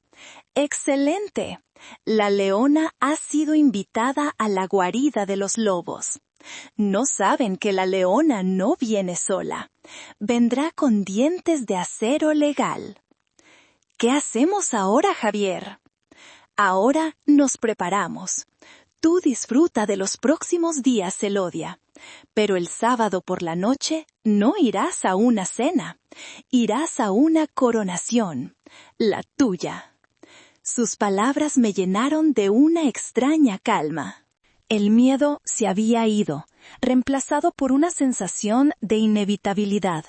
¡Excelente! La leona ha sido invitada a la guarida de los lobos. No saben que la leona no viene sola. Vendrá con dientes de acero legal. ¿Qué hacemos ahora, Javier? Ahora nos preparamos. Tú disfruta de los próximos días, Elodia. Pero el sábado por la noche no irás a una cena. Irás a una coronación, la tuya. Sus palabras me llenaron de una extraña calma. El miedo se había ido, reemplazado por una sensación de inevitabilidad.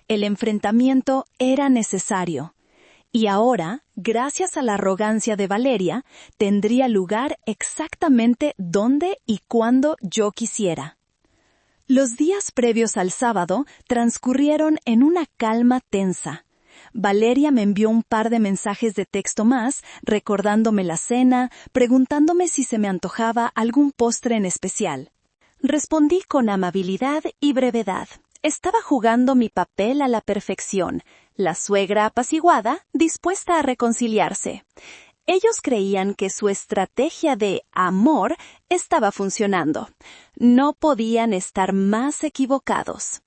El enfrentamiento era necesario. Y ahora, gracias a la arrogancia de Valeria, tendría lugar exactamente donde y cuando yo quisiera. Los días previos al sábado transcurrieron en una calma tensa. Valeria me envió un par de mensajes de texto más, recordándome la cena, preguntándome si se me antojaba algún postre en especial. Respondí con amabilidad y brevedad. Estaba jugando mi papel a la perfección, la suegra apaciguada, dispuesta a reconciliarse. Ellos creían que su estrategia de amor estaba funcionando. No podían estar más equivocados.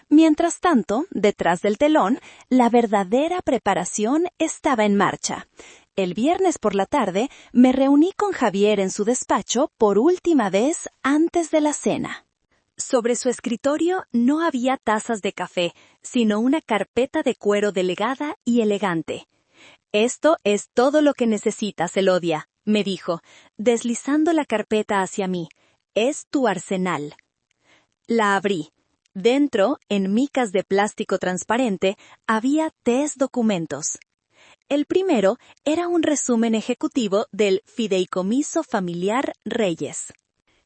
Mientras tanto, detrás del telón, la verdadera preparación estaba en marcha. El viernes por la tarde me reuní con Javier en su despacho por última vez antes de la cena. Sobre su escritorio no había tazas de café, sino una carpeta de cuero delgada y elegante. «Esto es todo lo que necesitas, Elodia», me dijo, deslizando la carpeta hacia mí. «Es tu arsenal». La abrí. Dentro, en micas de plástico transparente, había 3 documentos. El primero era un resumen ejecutivo del Fideicomiso Familiar Reyes.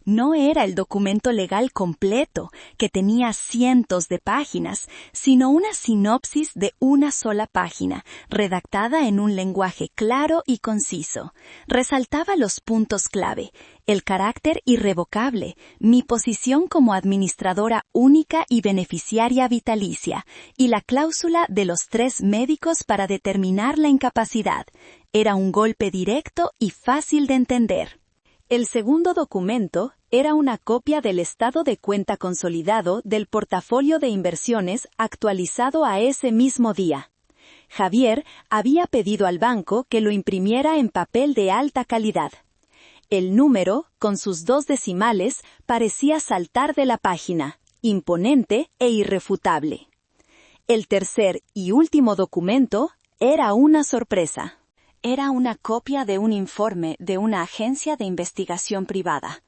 No era el documento legal completo, que tenía cientos de páginas, sino una sinopsis de una sola página, redactada en un lenguaje claro y conciso. Resaltaba los puntos clave, el carácter irrevocable, mi posición como administradora única y beneficiaria vitalicia, y la cláusula de los 3 médicos para determinar la incapacidad. Era un golpe directo y fácil de entender. El segundo documento era una copia del estado de cuenta consolidado del portafolio de inversiones actualizado a ese mismo día. Javier había pedido al banco que lo imprimiera en papel de alta calidad. El número, con sus 2 decimales, parecía saltar de la página, imponente e irrefutable. El tercer y último documento era una sorpresa. Era una copia de un informe de una agencia de investigación privada.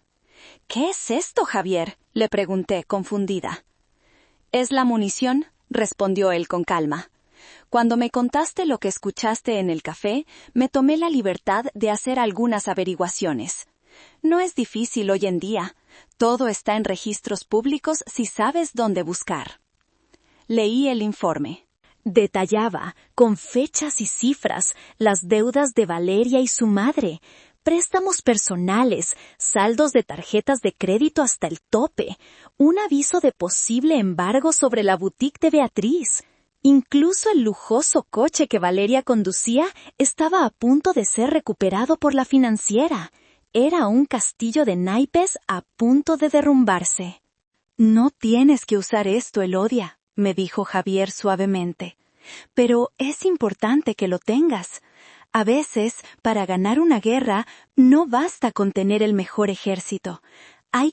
«¿Qué es esto, Javier?», le pregunté, confundida. «Es la munición», respondió él con calma. «Cuando me contaste lo que escuchaste en el café, me tomé la libertad de hacer algunas averiguaciones. No es difícil hoy en día. Todo está en registros públicos si sabes dónde buscar». Leí el informe. Detallaba, con fechas y cifras, las deudas de Valeria y su madre, préstamos personales, saldos de tarjetas de crédito hasta el tope, un aviso de posible embargo sobre la boutique de Beatriz. Incluso el lujoso coche que Valeria conducía estaba a punto de ser recuperado por la financiera. Era un castillo de naipes a punto de derrumbarse. «No tienes que usar esto, Elodia», me dijo Javier suavemente. «Pero es importante que lo tengas. A veces, para ganar una guerra, no basta con tener el mejor ejército. Hay que